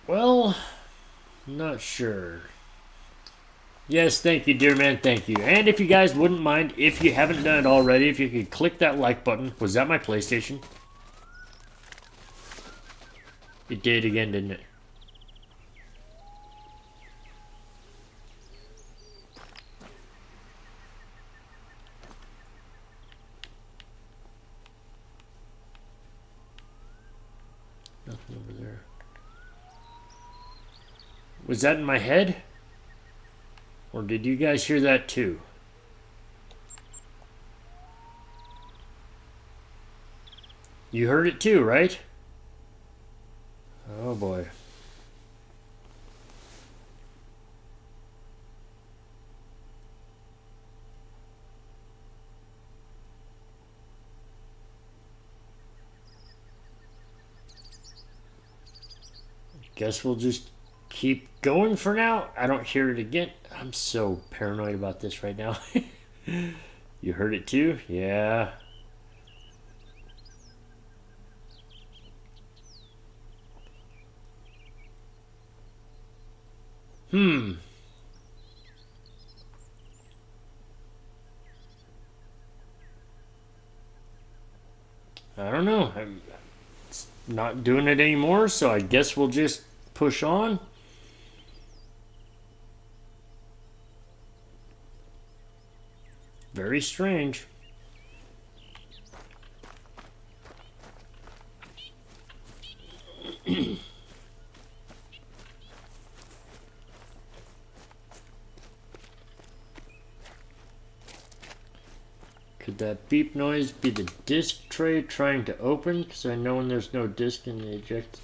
Well, not sure. Yes, thank you, dear man, thank you. And if you guys wouldn't mind, if you haven't done it already, if you could click that like button. Was that my PlayStation? It did again, didn't it? Nothing over there. Was that in my head? Or did you guys hear that too? You heard it too, right? Oh boy. Guess we'll just keep going for now. I don't hear it again. I'm so paranoid about this right now. You heard it too? Yeah. I don't know. I'm not doing it anymore, so I guess we'll just push on. Very strange. Could that beep noise be the disc tray trying to open? Because I know when there's no disc in the eject.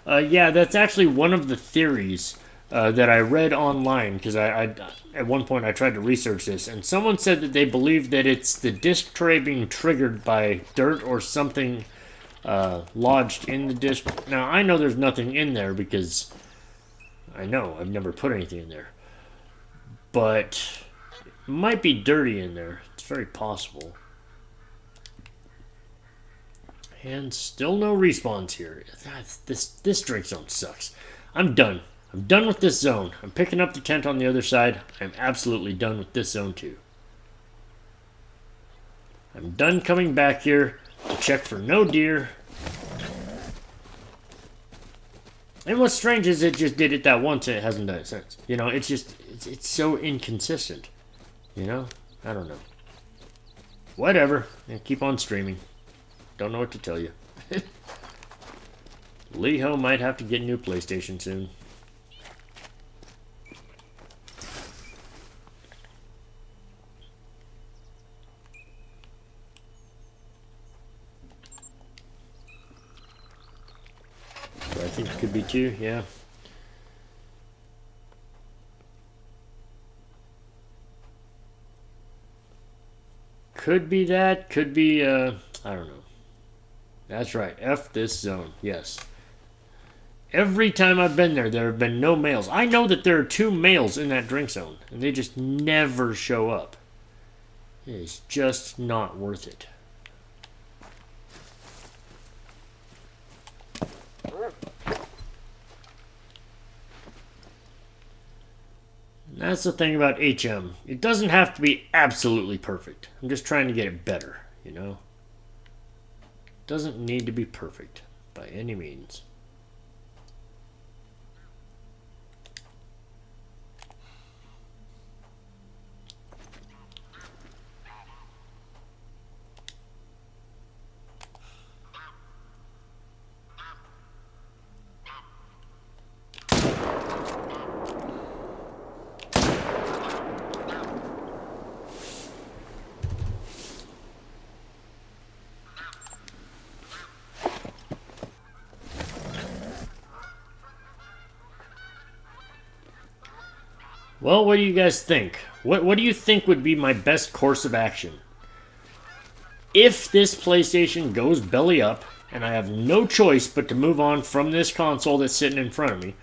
Yeah, that's actually one of the theories that I read online. Because I at one point I tried to research this, and someone said that they believe that it's the disc tray being triggered by dirt or something lodged in the disc. Now I know there's nothing in there because I know I've never put anything in there, but it might be dirty in there. It's very possible. And still no respawns here. This drink zone sucks. I'm done. I'm done with this zone. I'm picking up the tent on the other side. I'm absolutely done with this zone too. I'm done coming back here to check for no deer. And what's strange is it just did it that once and it hasn't done it since. You know, it's just, it's so inconsistent. You know? I don't know. Whatever. And keep on streaming. Don't know what to tell you. Leho might have to get a new PlayStation soon. So I think it could be two, yeah. Could be that, could be, I don't know. That's right, F this zone, yes. Every time I've been there, there have been no males. I know that there are 2 males in that drink zone, and they just never show up. It is just not worth it. And that's the thing about HM. It doesn't have to be absolutely perfect. I'm just trying to get it better, you know? It doesn't need to be perfect by any means. Well, what do you guys think? What do you think would be my best course of action? If this PlayStation goes belly up, and I have no choice but to move on from this console that's sitting in front of me,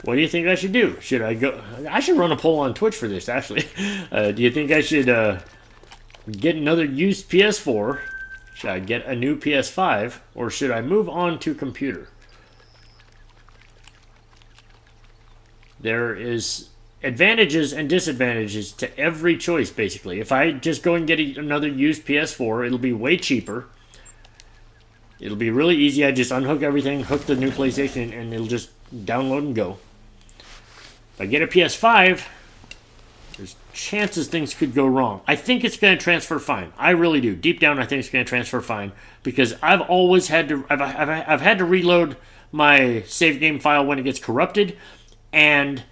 what do you think I should do? Should I go... I should run a poll on Twitch for this, actually. Do you think I should get another used PS4? Should I get a new PS5? Or should I move on to computer? There is advantages and disadvantages to every choice, basically. If I just go and get another used PS4, it'll be way cheaper. It'll be really easy. I just unhook everything, hook the new PlayStation, and it'll just download and go. If I get a PS5, there's chances things could go wrong. I think it's going to transfer fine. I really do. Deep down, I think it's going to transfer fine because I've always had to. I've had to reload my save game file when it gets corrupted, and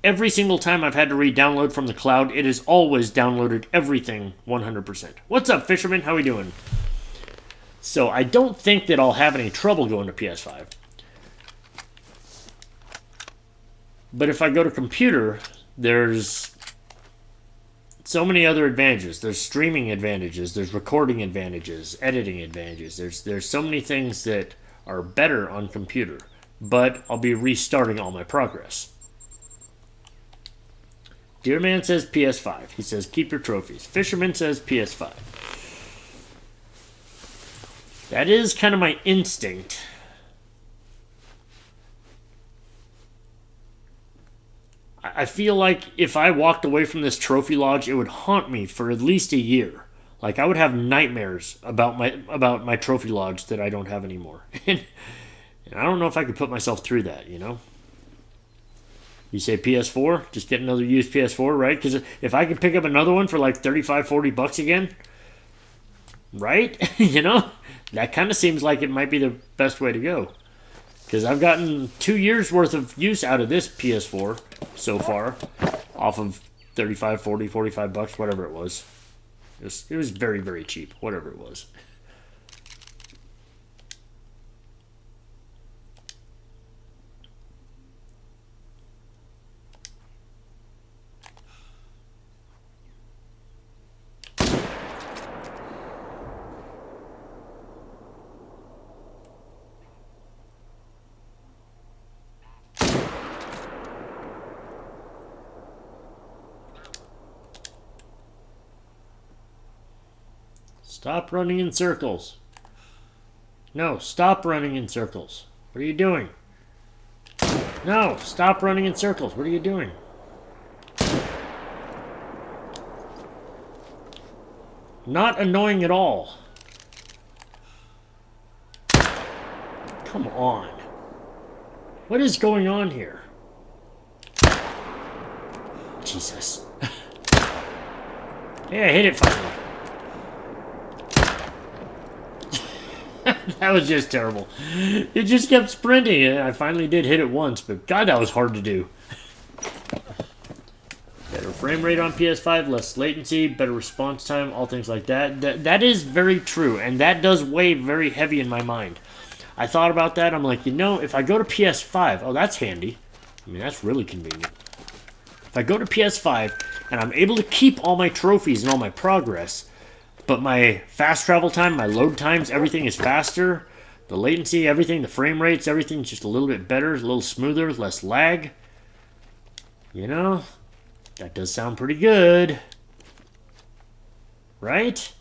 every single time I've had to re-download from the cloud, it has always downloaded everything 100%. What's up, Fisherman? How we doing? So I don't think that I'll have any trouble going to PS5. But if I go to computer, there's so many other advantages. There's streaming advantages, there's recording advantages, editing advantages. There's so many things that are better on computer. But I'll be restarting all my progress. Deerman says PS5. He says keep your trophies. Fisherman says PS5. That is kind of my instinct. I feel like if I walked away from this trophy lodge, it would haunt me for at least a year. Like I would have nightmares about my trophy lodge that I don't have anymore. And I don't know if I could put myself through that, you know? You say PS4, just get another used PS4, right? Because if I could pick up another one for like $35-40 again, right? You know? That kind of seems like it might be the best way to go. Because I've gotten 2 years worth of use out of this PS4 so far, off of $35, $40, $45, whatever it was. It was very, very cheap, whatever it was. Stop running in circles. No, stop running in circles. What are you doing? No, stop running in circles. What are you doing? Not annoying at all. Come on. What is going on here? Jesus. Yeah, I hit it finally. That was just terrible. It just kept sprinting. I finally did hit it once, but God, that was hard to do. Better frame rate on PS5, less latency, better response time, all things like that. That is very true, and that does weigh very heavy in my mind. I thought about that. I'm like, you know, if I go to PS5, oh, that's handy. I mean, that's really convenient. If I go to PS5 and I'm able to keep all my trophies and all my progress, but my fast travel time, my load times, everything is faster. The latency, everything, the frame rates, everything's just a little bit better, a little smoother, less lag. You know, that does sound pretty good. Right?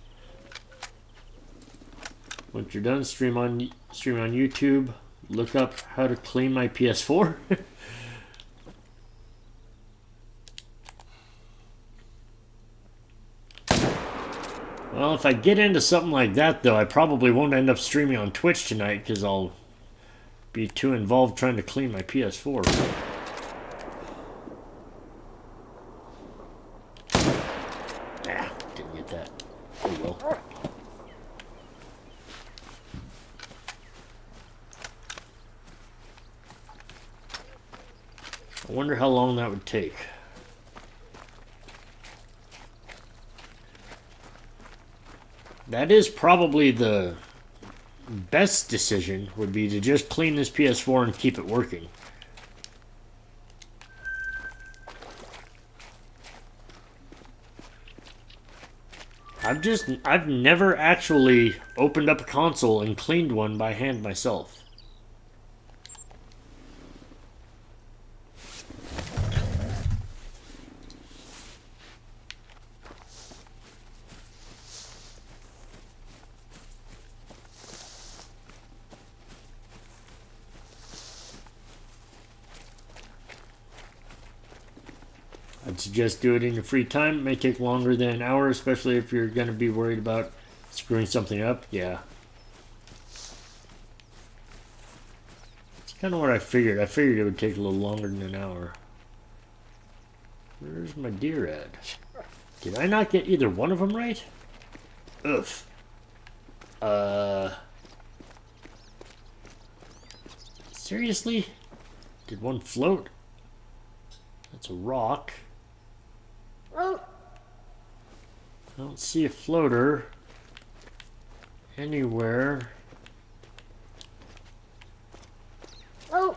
Once you're done, stream on YouTube. Look up how to clean my PS4. Well, if I get into something like that, though, I probably won't end up streaming on Twitch tonight because I'll be too involved trying to clean my PS4. Ah, didn't get that. Oh well. I wonder how long that would take. That is probably the best decision, would be to just clean this PS4 and keep it working. I've never actually opened up a console and cleaned one by hand myself. I'd suggest do it in your free time. It may take longer than an hour, especially if you're going to be worried about screwing something up. Yeah. It's kind of what I figured. I figured it would take a little longer than an hour. Where's my deer at? Did I not get either one of them right? Ugh. Seriously? Did one float? That's a rock. I don't see a floater anywhere. Oh,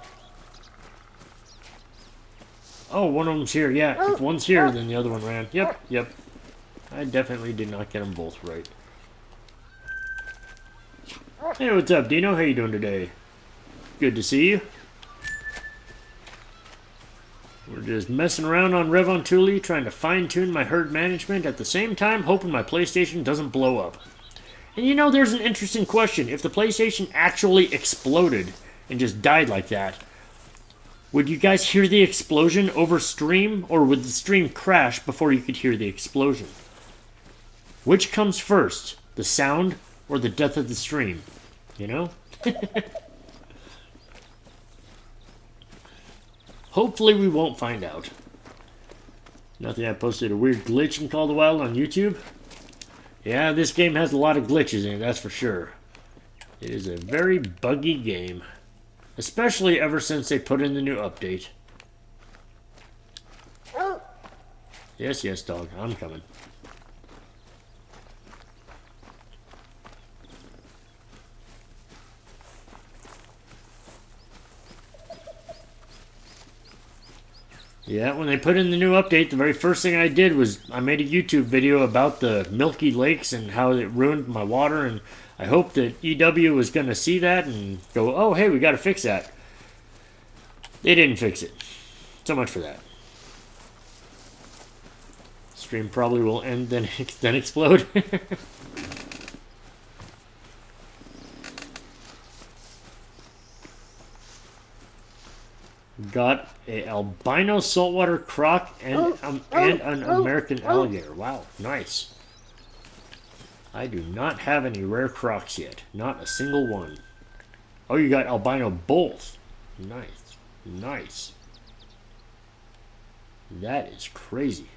one of them's here. Yeah, if one's here, then the other one ran. Yep. I definitely did not get them both right. Hey, what's up, Dino? How you doing today? Good to see you. We're just messing around on Revontuli, trying to fine-tune my herd management, at the same time hoping my PlayStation doesn't blow up. And you know, there's an interesting question. If the PlayStation actually exploded and just died like that, would you guys hear the explosion over stream, or would the stream crash before you could hear the explosion? Which comes first, the sound or the death of the stream? You know? Hopefully we won't find out. Nothing. I posted a weird glitch in Call of the Wild on YouTube. Yeah, this game has a lot of glitches in it, that's for sure. It is a very buggy game. Especially ever since they put in the new update. Yes, dog. I'm coming. Yeah, when they put in the new update, the very first thing I did was I made a YouTube video about the milky lakes and how it ruined my water, and I hoped that EW was going to see that and go, oh, hey, we got to fix that. They didn't fix it. So much for that. Stream probably will end, then explode. Got a albino saltwater croc and an American alligator. Wow, nice. I do not have any rare crocs yet. Not a single one. Oh, you got albino both. Nice. That is crazy.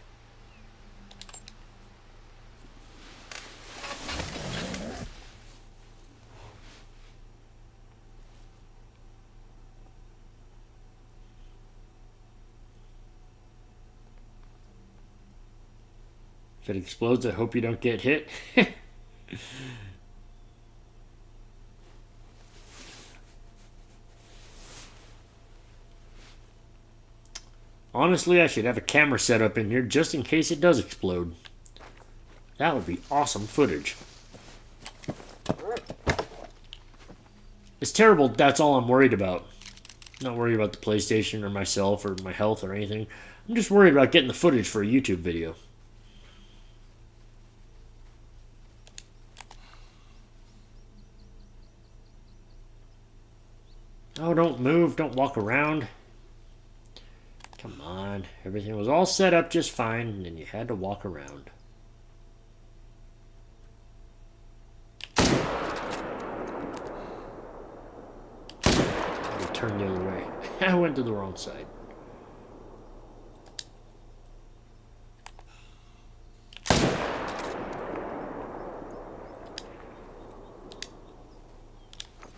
If it explodes, I hope you don't get hit. Honestly, I should have a camera set up in here just in case it does explode. That would be awesome footage. It's terrible, that's all I'm worried about. I'm not worried about the PlayStation or myself or my health or anything. I'm just worried about getting the footage for a YouTube video. Oh, don't move, don't walk around. Come on, everything was all set up just fine, and then you had to walk around. I turned the other way. I went to the wrong side.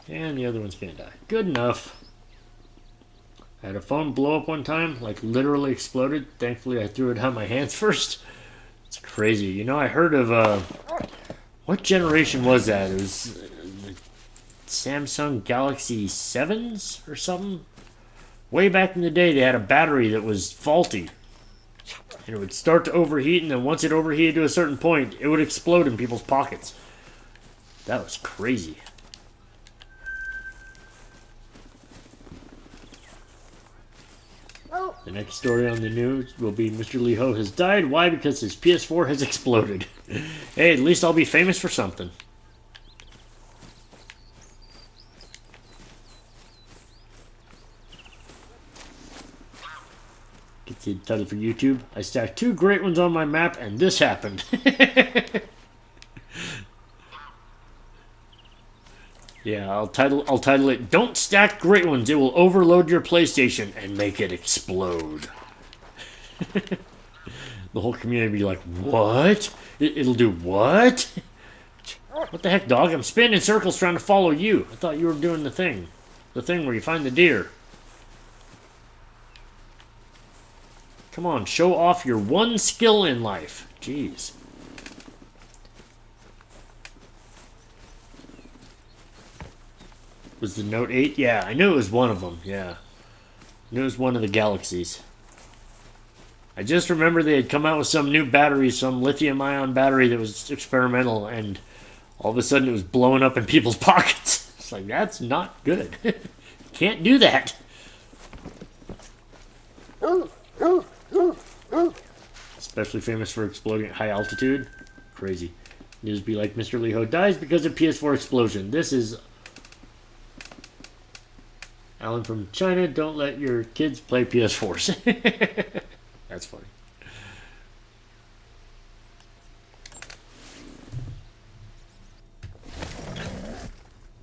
And the other one's gonna die. Good enough. I had a phone blow up one time, like literally exploded. Thankfully I threw it out of my hands first. It's crazy. You know, I heard of, what generation was that? It was the Samsung Galaxy 7s or something? Way back in the day they had a battery that was faulty. And it would start to overheat, and then once it overheated to a certain point, it would explode in people's pockets. That was crazy. The next story on the news will be Mr. Lee Ho has died. Why? Because his PS4 has exploded. Hey, at least I'll be famous for something. Gets the title for YouTube. I stacked 2 great ones on my map, and this happened. Yeah, I'll title it "Don't Stack Great Ones. It will overload your PlayStation and make it explode." The whole community will be like, "What? It'll do what? What the heck, dog? I'm spinning in circles trying to follow you. I thought you were doing the thing where you find the deer. Come on, show off your one skill in life." Jeez. Was the Note 8? Yeah, I knew it was one of them. Yeah. I knew it was one of the Galaxies. I just remember they had come out with some new battery, some lithium-ion battery that was experimental, and all of a sudden it was blowing up in people's pockets. It's like, that's not good. Can't do that. Especially famous for exploding at high altitude. Crazy. News be like, Mr. Lee Ho dies because of PS4 explosion. This is Alan from China. Don't let your kids play PS4s. That's funny.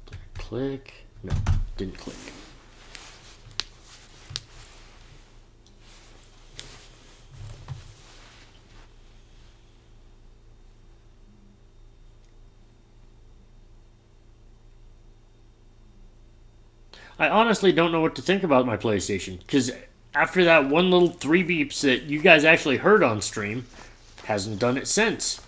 Did I click? No, didn't click. I honestly don't know what to think about my PlayStation, because after that one little 3 beeps that you guys actually heard on stream, hasn't done it since.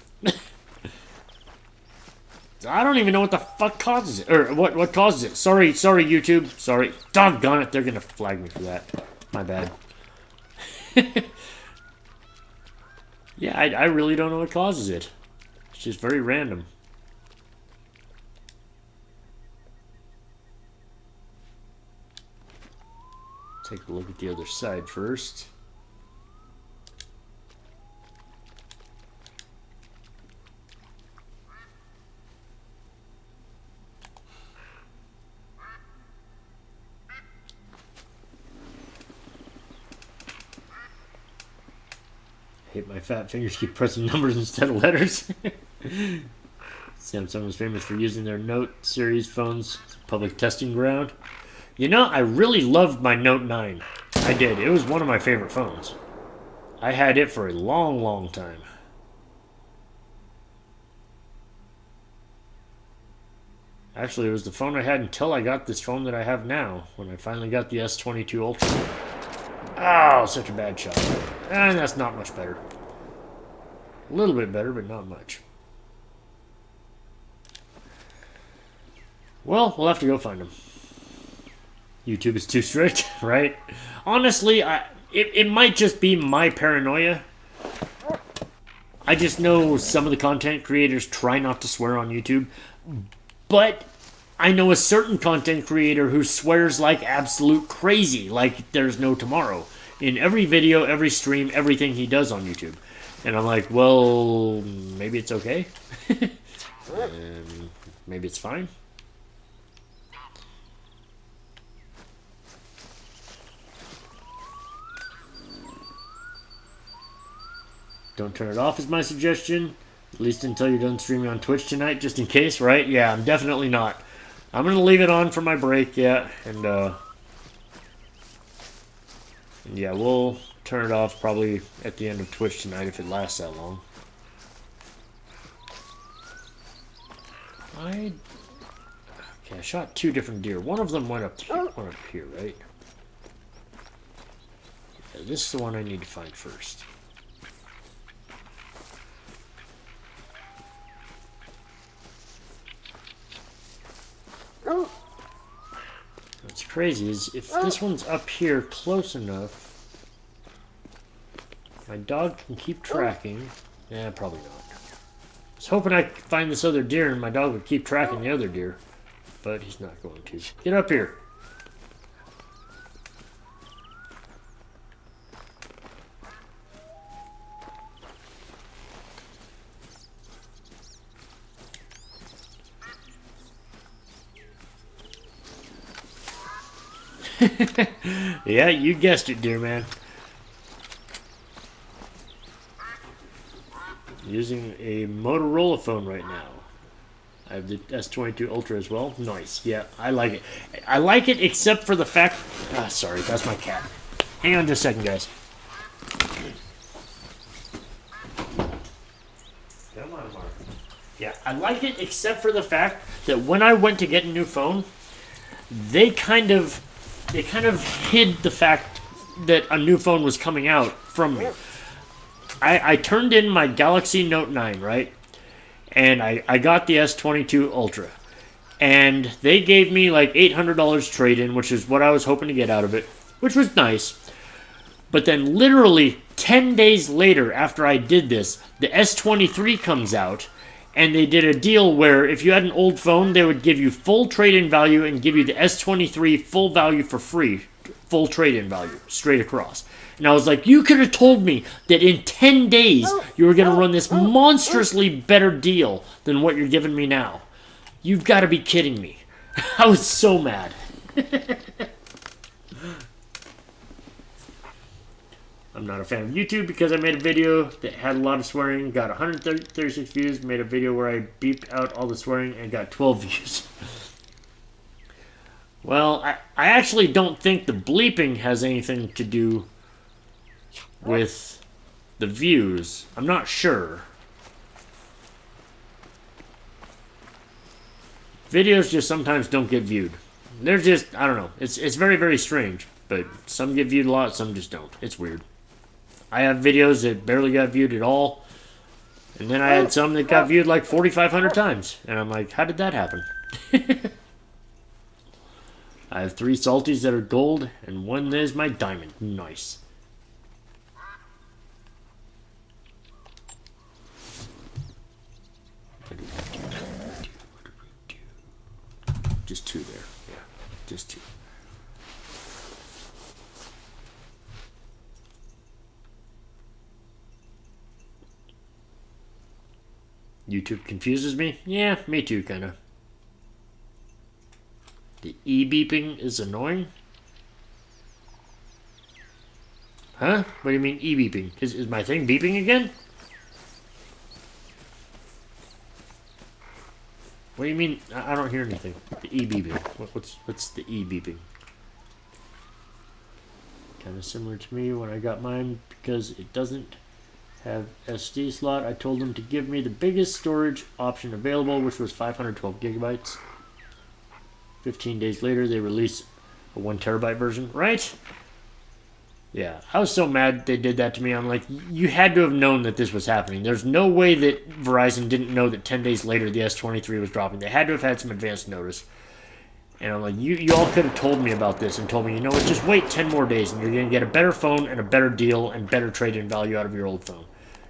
I don't even know what the fuck causes it, or what causes it. Sorry, YouTube. Sorry. Doggone it, they're gonna flag me for that. My bad. Yeah, I really don't know what causes it. It's just very random. Take a look at the other side first. I hate my fat fingers keep pressing numbers instead of letters. Samsung was famous for using their Note series phones as a public testing ground. You know, I really loved my Note 9. I did. It was one of my favorite phones. I had it for a long, long time. Actually, it was the phone I had until I got this phone that I have now, when I finally got the S22 Ultra. Oh, such a bad shot. And that's not much better. A little bit better, but not much. Well, we'll have to go find them. YouTube is too strict, right? Honestly, it might just be my paranoia. I just know some of the content creators try not to swear on YouTube, but I know a certain content creator who swears like absolute crazy, like there's no tomorrow, in every video, every stream, everything he does on YouTube. And I'm like, well, maybe it's okay. Maybe it's fine. Don't turn it off is my suggestion. At least until you're done streaming on Twitch tonight, just in case, right? Yeah, I'm definitely not. I'm going to leave it on for my break, yeah. And yeah, we'll turn it off probably at the end of Twitch tonight if it lasts that long. Okay, I shot 2 different deer. One of them went up here, right? Yeah, this is the one I need to find first. What's crazy is if this one's up here close enough, My dog can keep tracking. Yeah, probably not. I was hoping I could find this other deer and my dog would keep tracking the other deer. But he's not going to. Get up here. Yeah, you guessed it, dear man. Using a Motorola phone right now. I have the S22 Ultra as well. Nice. Yeah, I like it. I like it except for the fact... Ah, sorry, that's my cat. Hang on just a second, guys. Come on, Mark. Yeah, I like it except for the fact that when I went to get a new phone, they kind of hid the fact that a new phone was coming out from me. I turned in my Galaxy Note 9, right? And I got the S22 Ultra. And they gave me like $800 trade-in, which is what I was hoping to get out of it, which was nice. But then literally 10 days later after I did this, the S23 comes out, and they did a deal where if you had an old phone, they would give you full trade-in value and give you the S23 full value for free. Full trade-in value, straight across. And I was like, you could have told me that in 10 days you were going to run this monstrously better deal than what you're giving me now. You've got to be kidding me. I was so mad. I'm not a fan of YouTube because I made a video that had a lot of swearing, got 136 views, made a video where I beeped out all the swearing and got 12 views. Well, I actually don't think the bleeping has anything to do with the views. I'm not sure. Videos just sometimes don't get viewed. They're just, I don't know. It's very, very strange. But some get viewed a lot, some just don't. It's weird. I have videos that barely got viewed at all. And then I had some that got viewed like 4,500 times. And I'm like, how did that happen? I have 3 salties that are gold, and 1 that is my diamond. Nice. Just 2 there. Yeah, just 2. YouTube confuses me? Yeah, me too, kind of. The e-beeping is annoying? Huh? What do you mean e-beeping? Is my thing beeping again? What do you mean? I don't hear anything. The e-beeping. What's the e-beeping? Kind of similar to me when I got mine because it doesn't have SD slot. I told them to give me the biggest storage option available, which was 512 gigabytes. 15 days later, they released a 1 terabyte version, right? Yeah, I was so mad they did that to me. I'm like, you had to have known that this was happening. There's no way that Verizon didn't know that 10 days later the S23 was dropping. They had to have had some advance notice. And I'm like, you all could have told me about this and told me, you know what, just wait 10 more days and you're going to get a better phone and a better deal and better trade-in value out of your old phone.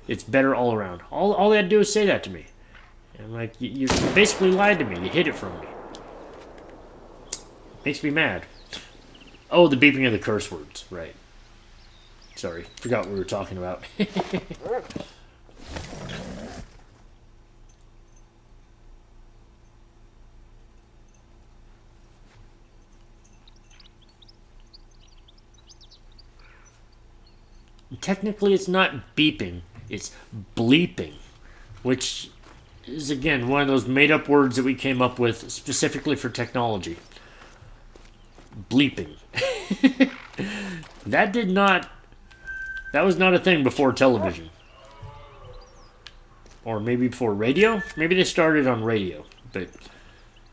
It's better all around. All they had to do is say that to me. And I'm like, you basically lied to me. You hid it from me. Makes me mad. Oh, the beeping of the curse words. Right. Sorry. Forgot what we were talking about. Technically, it's not beeping. It's bleeping. Which is, again, one of those made-up words that we came up with specifically for technology. Bleeping. That was not a thing before television. Or maybe before radio? Maybe they started on radio. But it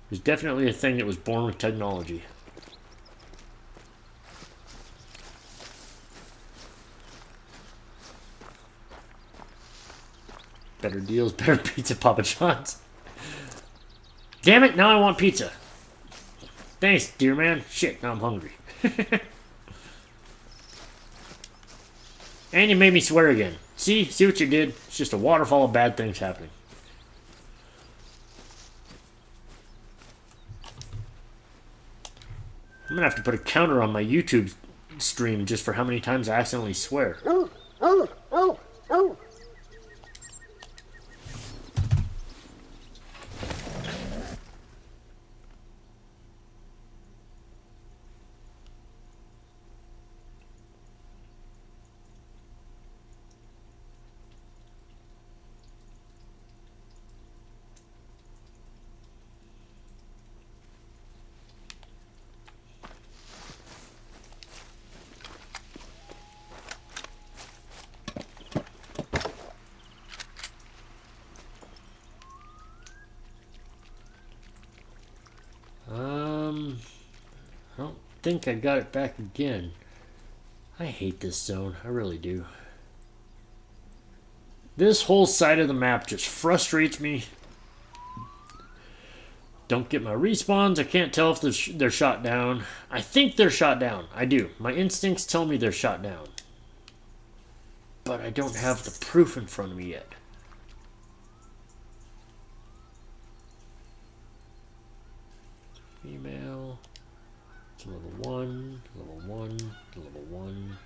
was definitely a thing that was born with technology. Better deals, better pizza, Papa John's. Damn it, now I want pizza. Thanks, dear man. Shit, now I'm hungry. And you made me swear again. See what you did? It's just a waterfall of bad things happening. I'm gonna have to put a counter on my YouTube stream just for how many times I accidentally swear. I don't think I got it back again. I hate this zone. I really do. This whole side of the map just frustrates me. Don't get my respawns. I can't tell if they're shot down. I think they're shot down. I do. My instincts tell me they're shot down. But I don't have the proof in front of me yet. Female. It's level 1, level 1, level 1.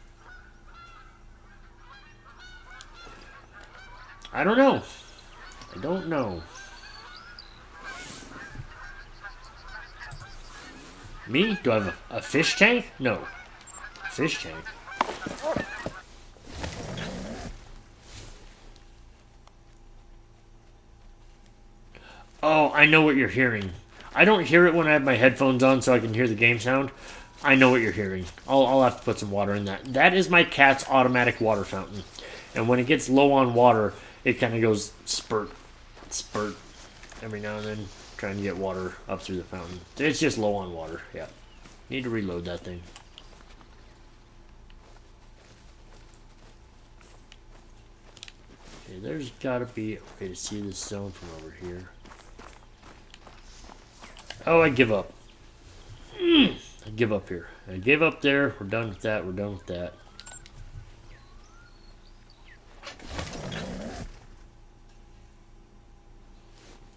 I don't know. I don't know. Me? Do I have a fish tank? No. Fish tank. Oh, I know what you're hearing. I don't hear it when I have my headphones on so I can hear the game sound. I know what you're hearing. I'll have to put some water in that. That is my cat's automatic water fountain. And when it gets low on water, it kind of goes spurt every now and then, trying to get water up through the fountain. It's just low on water, yeah. Need to reload that thing. Okay, there's gotta be a way to see this zone from over here. Oh, I give up. I give up here. I gave up there. We're done with that. We're done with that.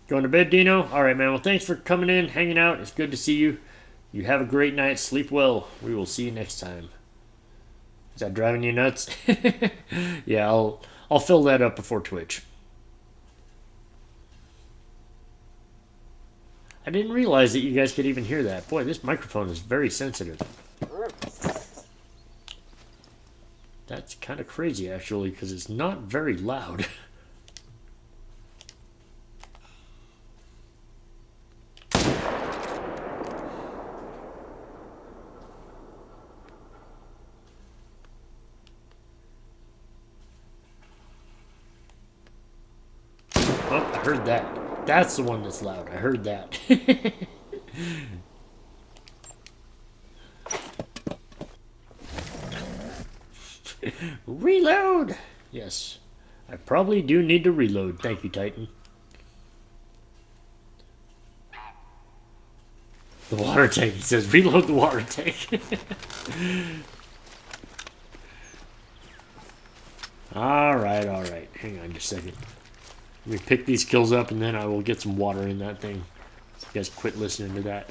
Going to bed, Dino? Alright, man. Well, thanks for coming in, hanging out. It's good to see you. You have a great night. Sleep well. We will see you next time. Is that driving you nuts? Yeah, I'll fill that up before Twitch. I didn't realize that you guys could even hear that. Boy, this microphone is very sensitive. That's kind of crazy, actually, because it's not very loud. Oh, I heard that. That's the one that's loud. I heard that. Reload! Yes. I probably do need to reload. Thank you, Titan. The water tank. He says, reload the water tank. Alright. Hang on just a second. Let me pick these kills up and then I will get some water in that thing. So you guys quit listening to that.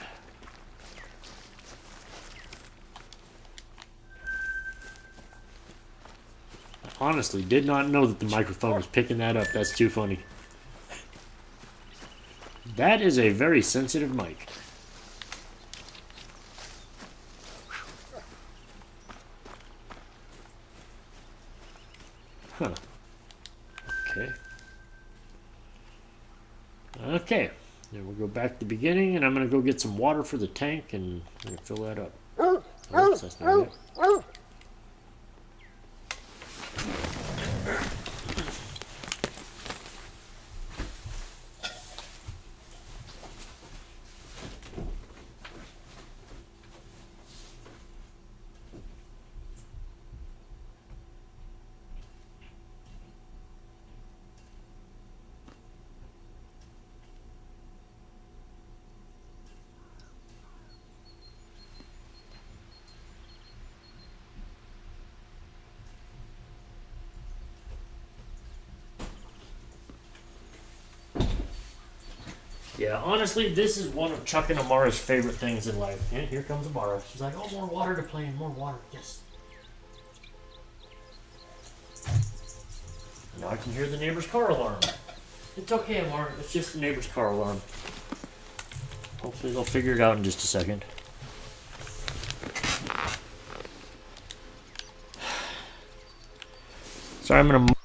I honestly did not know that the microphone was picking that up. That's too funny. That is a very sensitive mic. Huh. Okay. Okay. Then we'll go back to the beginning, and I'm going to go get some water for the tank, and I'm going to fill that up. Oops, that's not it. Yeah, honestly, this is one of Chuck and Amara's favorite things in life. And here comes Amara. She's like, oh, more water to play in, more water. Yes. Now I can hear the neighbor's car alarm. It's okay, Amara. It's just the neighbor's car alarm. Hopefully they'll figure it out in just a second. Sorry, I'm going to...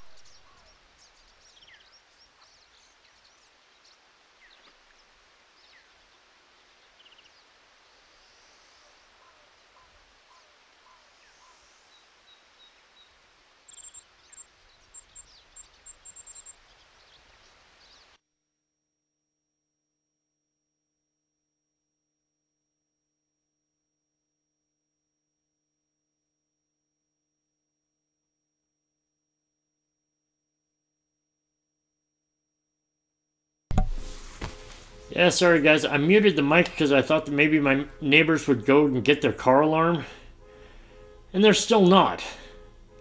Yeah, sorry guys. I muted the mic because I thought that maybe my neighbors would go and get their car alarm. And they're still not.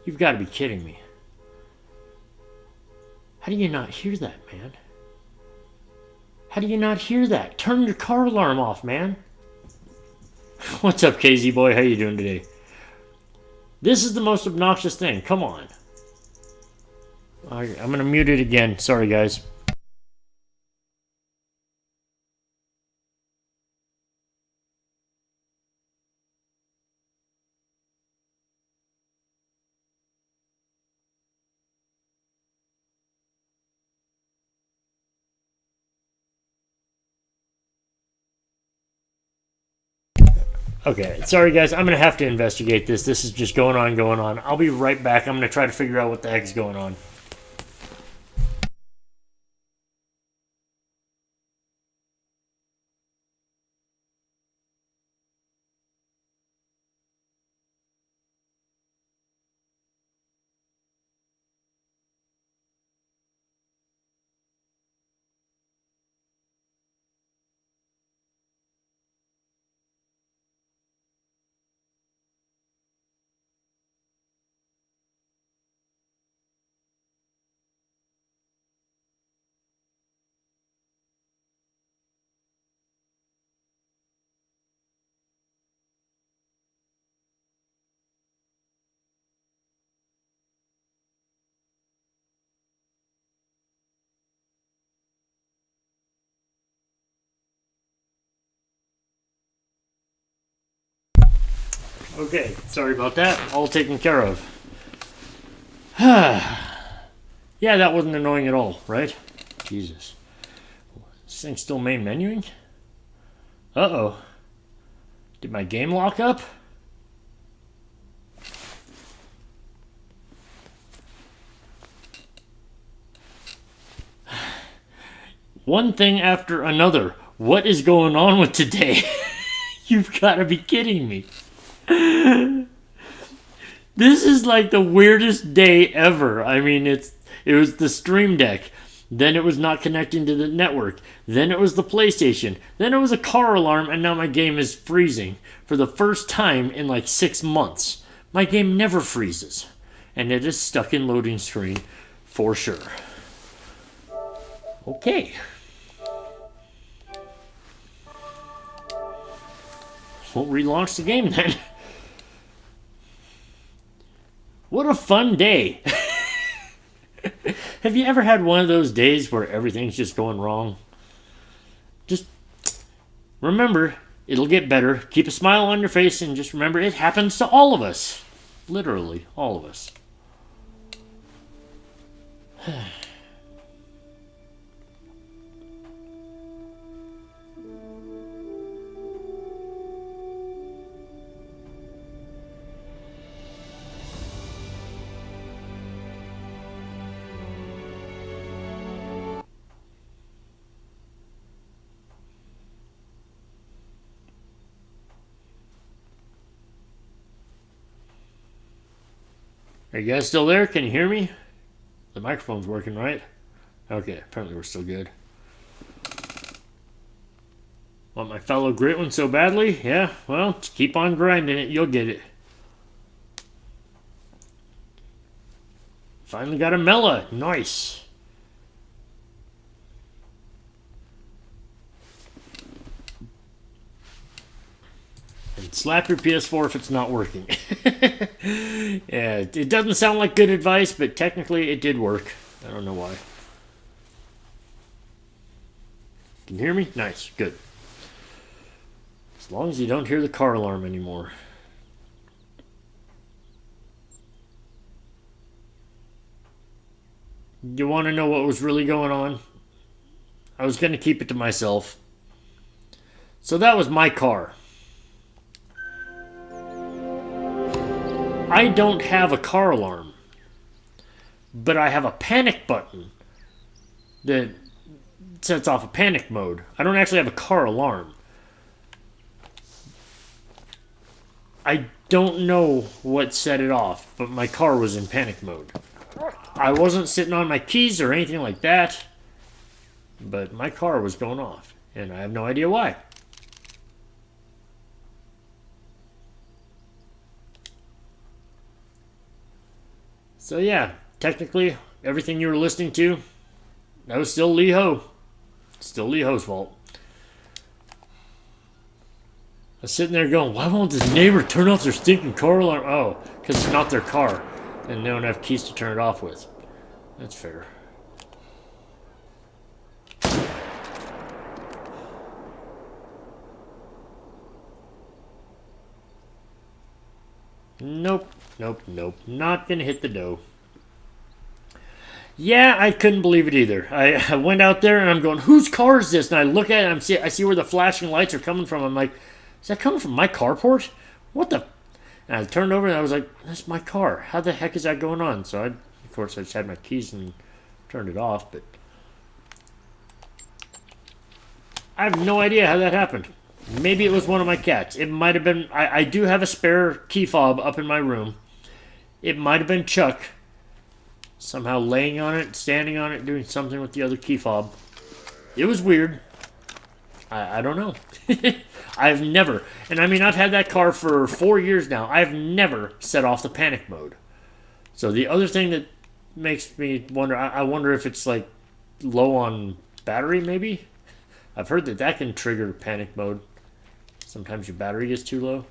You've got to be kidding me. How do you not hear that, man? How do you not hear that? Turn your car alarm off, man. What's up, KZ boy? How you doing today? This is the most obnoxious thing. Come on. I'm going to mute it again. Sorry, guys. Okay, sorry guys, I'm going to have to investigate this. This is just going on. I'll be right back. I'm going to try to figure out what the heck's going on. Okay, sorry about that. All taken care of. Yeah, that wasn't annoying at all, right? Jesus. This thing's still main menuing? Uh-oh. Did my game lock up? One thing after another. What is going on with today? You've got to be kidding me. This is like the weirdest day ever. I mean, it was the Stream Deck. Then it was not connecting to the network. Then it was the PlayStation. Then it was a car alarm, and now my game is freezing for the first time in like 6 months. My game never freezes. And it is stuck in loading screen for sure. Okay. We'll relaunch the game then. What a fun day. Have you ever had one of those days where everything's just going wrong? Just remember, it'll get better. Keep a smile on your face and just remember it happens to all of us. Literally, all of us. Are you guys still there? Can you hear me? The microphone's working, right? Okay, apparently we're still good. Want my fellow great one so badly? Yeah, well, just keep on grinding it. You'll get it. Finally got a Mela. Nice. Slap your PS4 if it's not working. Yeah, it doesn't sound like good advice, but technically it did work. I don't know why. Can you hear me? Nice, good. As long as you don't hear the car alarm anymore. You want to know what was really going on? I was going to keep it to myself. So that was my car. I don't have a car alarm, but I have a panic button that sets off a panic mode. I don't actually have a car alarm. I don't know what set it off, but my car was in panic mode. I wasn't sitting on my keys or anything like that, but my car was going off, and I have no idea why. So yeah, technically, everything you were listening to, that was still Lee Ho. Still Lee Ho's fault. I was sitting there going, why won't this neighbor turn off their stinking car alarm? Oh, because it's not their car, and they don't have keys to turn it off with. That's fair. Nope, nope, nope. Not gonna hit the dough. Yeah, I couldn't believe it either. I went out there and I'm going, whose car is this? And I look at it and I see where the flashing lights are coming from. I'm like, is that coming from my carport? What the? And I turned over and I was like, that's my car. How the heck is that going on? So of course, I just had my keys and turned it off, but I have no idea how that happened. Maybe it was one of my cats. It might have been... I do have a spare key fob up in my room. It might have been Chuck somehow laying on it, standing on it, doing something with the other key fob. It was weird. I don't know. I've never... And I mean, I've had that car for 4 years now. I've never set off the panic mode. So the other thing that makes me wonder... I wonder if it's like low on battery, maybe? I've heard that can trigger panic mode. Sometimes your battery gets too low.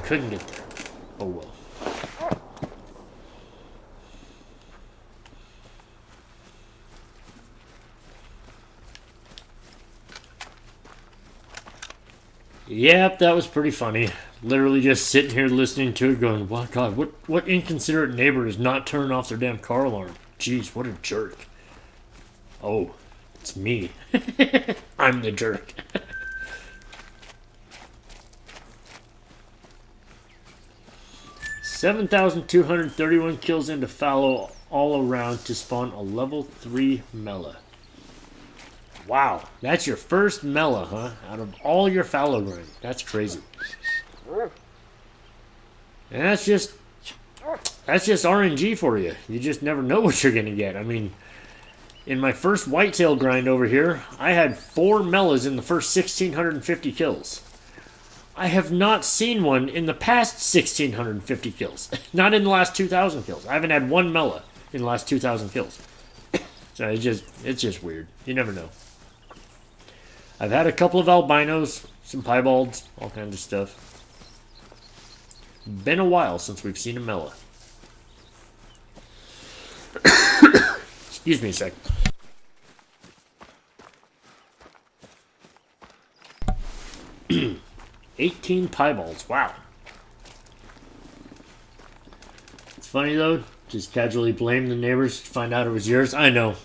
Couldn't get there. Oh well. Yep, that was pretty funny. Literally just sitting here listening to it going, "What God, what inconsiderate neighbor is not turning off their damn car alarm? Jeez, what a jerk." Oh, it's me. I'm the jerk. 7,231 kills into fallow all around to spawn a level 3 Mela. Wow, that's your first Mela, huh? Out of all your fallow grind. That's crazy. And that's just RNG for you. You just never know what you're going to get. I mean, in my first whitetail grind over here, I had 4 Melas in the first 1,650 kills. I have not seen one in the past 1,650 kills. Not in the last 2,000 kills. I haven't had one Mela in the last 2,000 kills. So it's just weird. You never know. I've had a couple of albinos, some piebalds, all kinds of stuff. Been a while since we've seen a Mela. Excuse me a sec. 18 piebalds. Wow. It's funny though. Just casually blame the neighbors to find out it was yours. I know.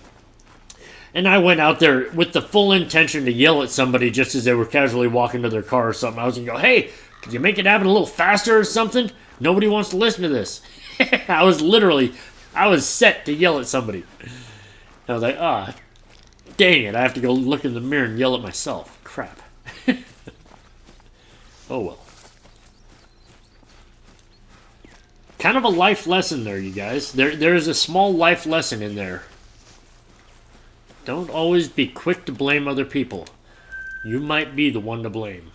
And I went out there with the full intention to yell at somebody just as they were casually walking to their car or something. I was going to go, hey, could you make it happen a little faster or something? Nobody wants to listen to this. I was set to yell at somebody. I was like, Dang it, I have to go look in the mirror and yell at myself. Crap. Oh well. Kind of a life lesson there, you guys. There is a small life lesson in there. Don't always be quick to blame other people. You might be the one to blame.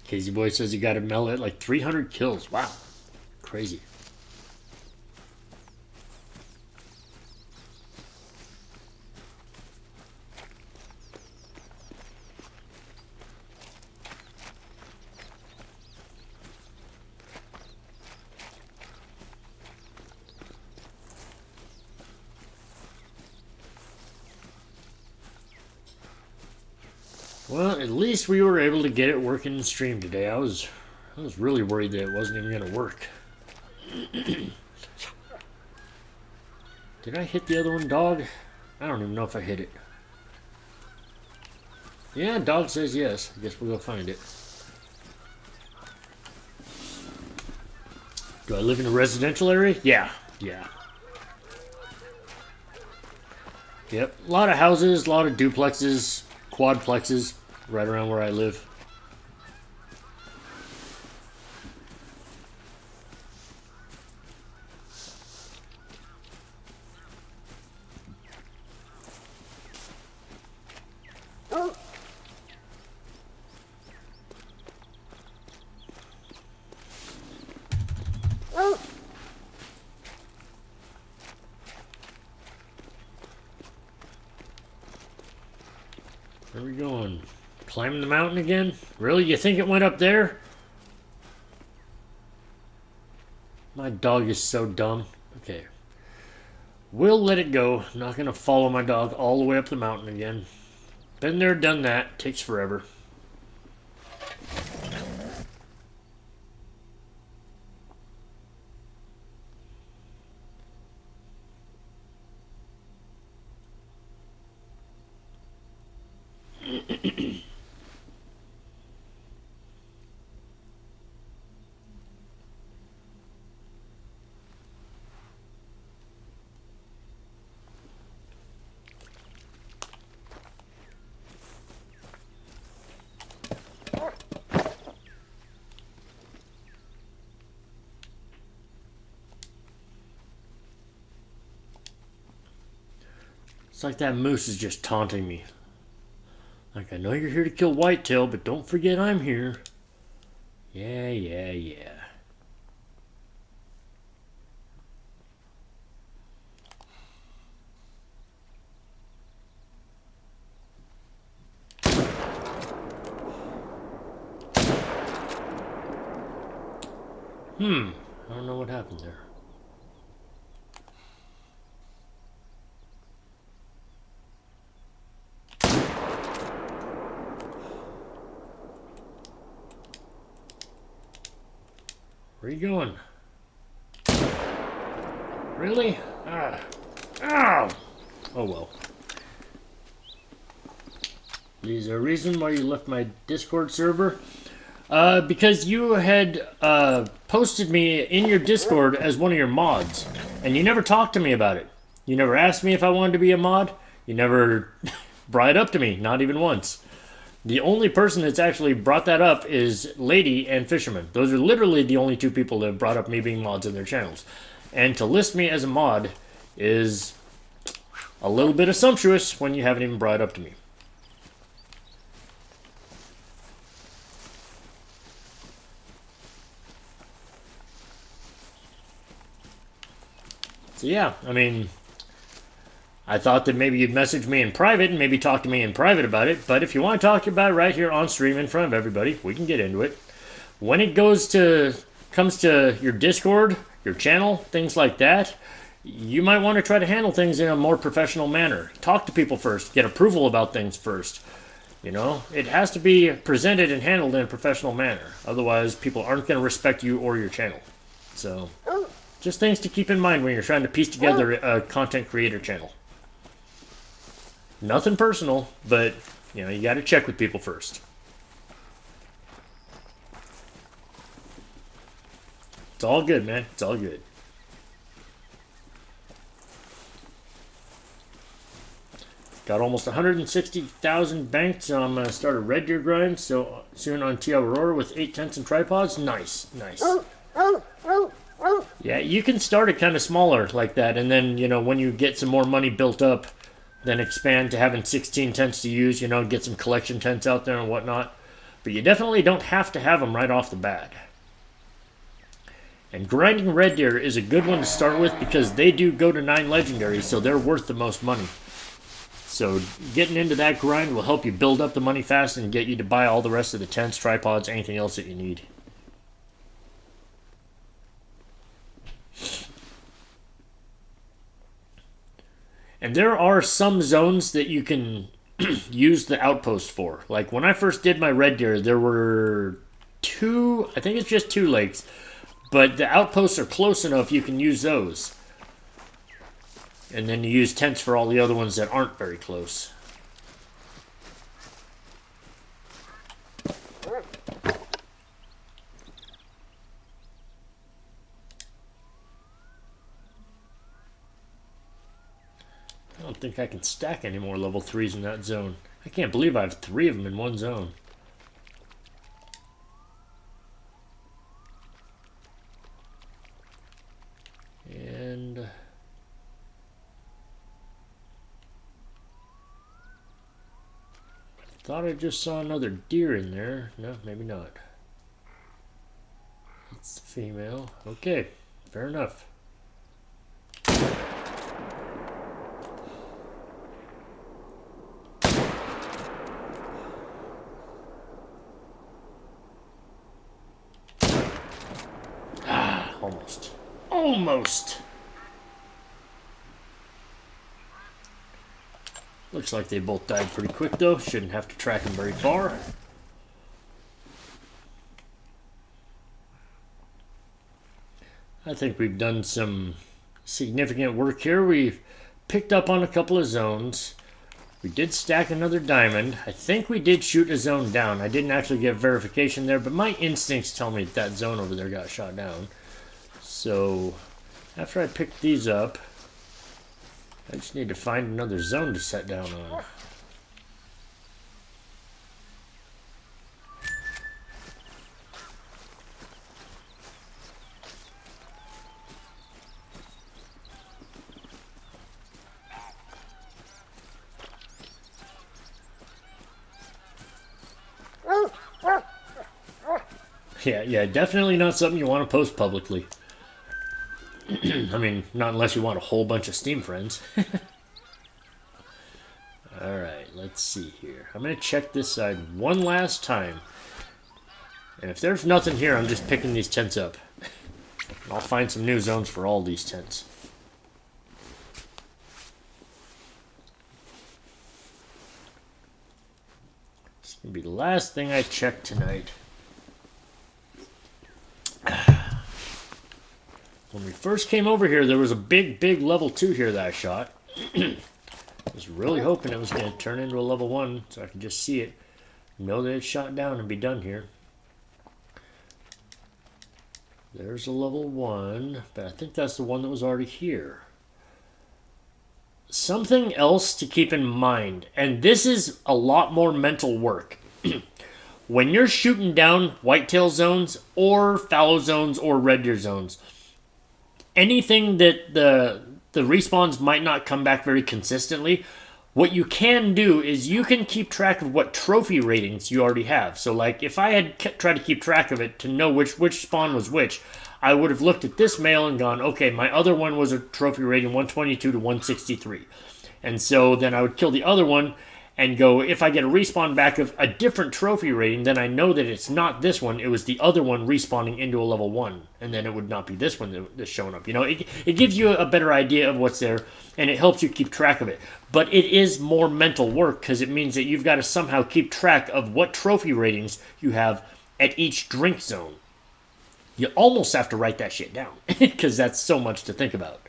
Casey Boy says he got a mel at like 300 kills. Wow. Crazy. Well, at least we were able to get it working in stream today. I was really worried that it wasn't even going to work. Did I hit the other one, dog? I don't even know if I hit it. Yeah, dog says yes. I guess we'll go find it. Do I live in a residential area? Yeah. Yep, a lot of houses, a lot of duplexes, quadplexes, right around where I live. Where are we going? Climbing the mountain again? Really? You think it went up there? My dog is so dumb. Okay. We'll let it go. I'm not going to follow my dog all the way up the mountain again. Been there, done that. Takes forever. It's like that moose is just taunting me. Like, I know you're here to kill whitetail, but don't forget I'm here. Yeah. I don't know what happened there. Where are you going? Really? Ow! Oh well. Is there a reason why you left my Discord server? Because you had posted me in your Discord as one of your mods, and you never talked to me about it. You never asked me if I wanted to be a mod. You never brought it up to me, not even once. The only person that's actually brought that up is Lady and Fisherman. Those are literally the only two people that have brought up me being mods in their channels. And to list me as a mod is a little bit sumptuous when you haven't even brought it up to me. So yeah, I mean, I thought that maybe you'd message me in private and maybe talk to me in private about it, but if you want to talk about it right here on stream in front of everybody, we can get into it. When it comes to your Discord, your channel, things like that, you might want to try to handle things in a more professional manner. Talk to people first, get approval about things first. You know, it has to be presented and handled in a professional manner. Otherwise, people aren't going to respect you or your channel. So, just things to keep in mind when you're trying to piece together a content creator channel. Nothing personal, but You know, you got to check with people first. It's all good, man. It's all good. Got almost 160,000 banked, so I'm going to start a red deer grind so soon on T Aurora with 8 tents and tripods. Nice, nice. Yeah, you can start it kind of smaller like that, and then, you know, when you get some more money built up, then expand to having 16 tents to use, you know, get some collection tents out there and whatnot. But you definitely don't have to have them right off the bat. And grinding red deer is a good one to start with because they do go to 9 legendaries, so they're worth the most money. So getting into that grind will help you build up the money fast and get you to buy all the rest of the tents, tripods, anything else that you need. And there are some zones that you can use the outpost for. Like when I first did my red deer, there were 2, I think it's just 2 lakes. But the outposts are close enough you can use those. And then you use tents for all the other ones that aren't very close. I don't think I can stack any more level 3s in that zone. I can't believe I have 3 of them in one zone. And thought I just saw another deer in there. No, maybe not. It's the female. Okay, fair enough. Ah, almost. Almost! Looks like they both died pretty quick though. Shouldn't have to track them very far. I think we've done some significant work here. We've picked up on a couple of zones. We did stack another diamond. I think we did shoot a zone down. I didn't actually get verification there, but my instincts tell me that zone over there got shot down. So after I pick these up, I just need to find another zone to set down on. Yeah, definitely not something you want to post publicly. I mean, not unless you want a whole bunch of Steam friends. Alright, let's see here. I'm going to check this side one last time. And if there's nothing here, I'm just picking these tents up. I'll find some new zones for all these tents. This is going to be the last thing I check tonight. When we first came over here, there was a big level 2 here that I shot. I was really hoping it was going to turn into a level 1 so I could just see it, know that it's shot down and be done here. There's a level 1, but I think that's the one that was already here. Something else to keep in mind, and this is a lot more mental work. When you're shooting down whitetail zones or fallow zones or red deer zones, anything that the respawns might not come back very consistently, what you can do is you can keep track of what trophy ratings you already have. So like if I had tried to keep track of it to know which spawn was which, I would have looked at this male and gone, okay, my other one was a trophy rating 122 to 163. And so then I would kill the other one and go, if I get a respawn back of a different trophy rating, then I know that it's not this one, it was the other one respawning into a level 1, and then it would not be this one that's showing up. You know, it gives you a better idea of what's there, and it helps you keep track of it. But it is more mental work, because it means that you've got to somehow keep track of what trophy ratings you have at each drink zone. You almost have to write that shit down, because that's so much to think about.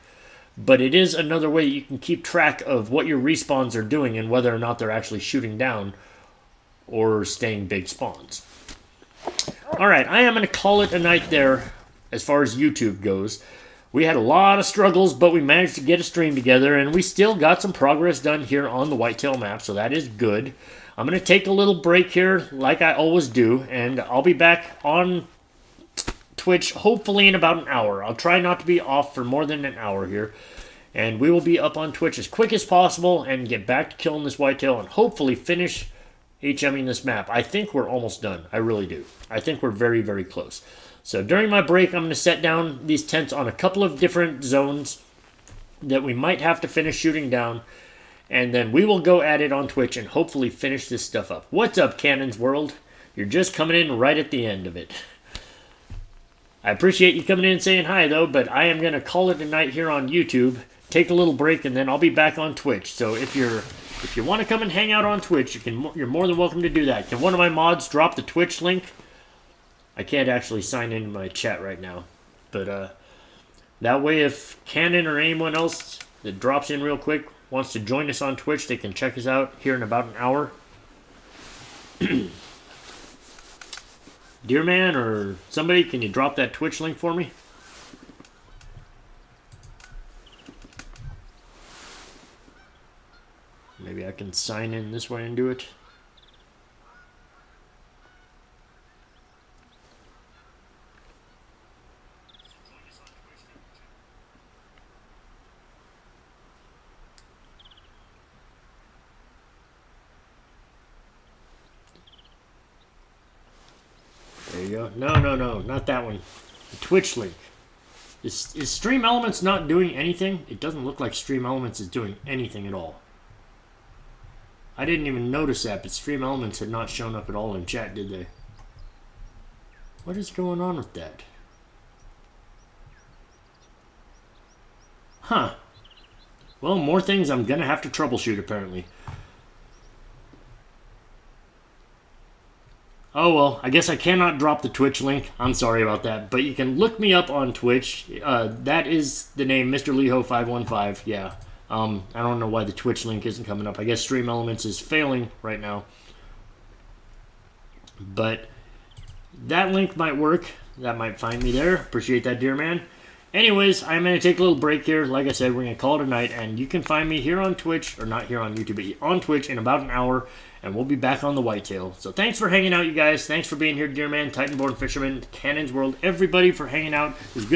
But it is another way you can keep track of what your respawns are doing and whether or not they're actually shooting down or staying big spawns. Alright, I am going to call it a night there as far as YouTube goes. We had a lot of struggles, but we managed to get a stream together, and we still got some progress done here on the whitetail map, so that is good. I'm going to take a little break here, like I always do, and I'll be back on Twitch hopefully in about an hour. I'll try not to be off for more than an hour here, and we will be up on Twitch as quick as possible and get back to killing this whitetail and hopefully finish HMing this map. I think we're almost done. I really do. I think we're very, very close. So during my break, I'm going to set down these tents on a couple of different zones that we might have to finish shooting down. And then we will go at it on Twitch and hopefully finish this stuff up. What's up, Cannon's World? You're just coming in right at the end of it. I appreciate you coming in and saying hi, though, but I am going to call it a night here on YouTube, take a little break, and then I'll be back on Twitch. So if you want to come and hang out on Twitch, you're more than welcome to do that. Can one of my mods drop the Twitch link? I can't actually sign into my chat right now. But that way, if Cannon or anyone else that drops in real quick wants to join us on Twitch, they can check us out here in about an hour. Deerman or somebody, can you drop that Twitch link for me? Maybe I can sign in this way and do it. There you go. No, not that one. The Twitch link. Is Stream Elements not doing anything? It doesn't look like Stream Elements is doing anything at all. I didn't even notice that, but Stream Elements had not shown up at all in chat, did they? What is going on with that? Huh. Well, more things I'm gonna have to troubleshoot, apparently. Oh well, I guess I cannot drop the Twitch link. I'm sorry about that. But you can look me up on Twitch. That is the name, Mr. Leho515. Yeah. I don't know why the Twitch link isn't coming up. I guess Stream Elements is failing right now. But that link might work. That might find me there. Appreciate that, dear man. Anyways, I'm going to take a little break here. Like I said, we're going to call it a night. And you can find me here on Twitch, or not here on YouTube, but on Twitch in about an hour. And we'll be back on the whitetail. So thanks for hanging out, you guys. Thanks for being here, dear man, Titanborn Fisherman, Cannon's World, everybody for hanging out. It was good.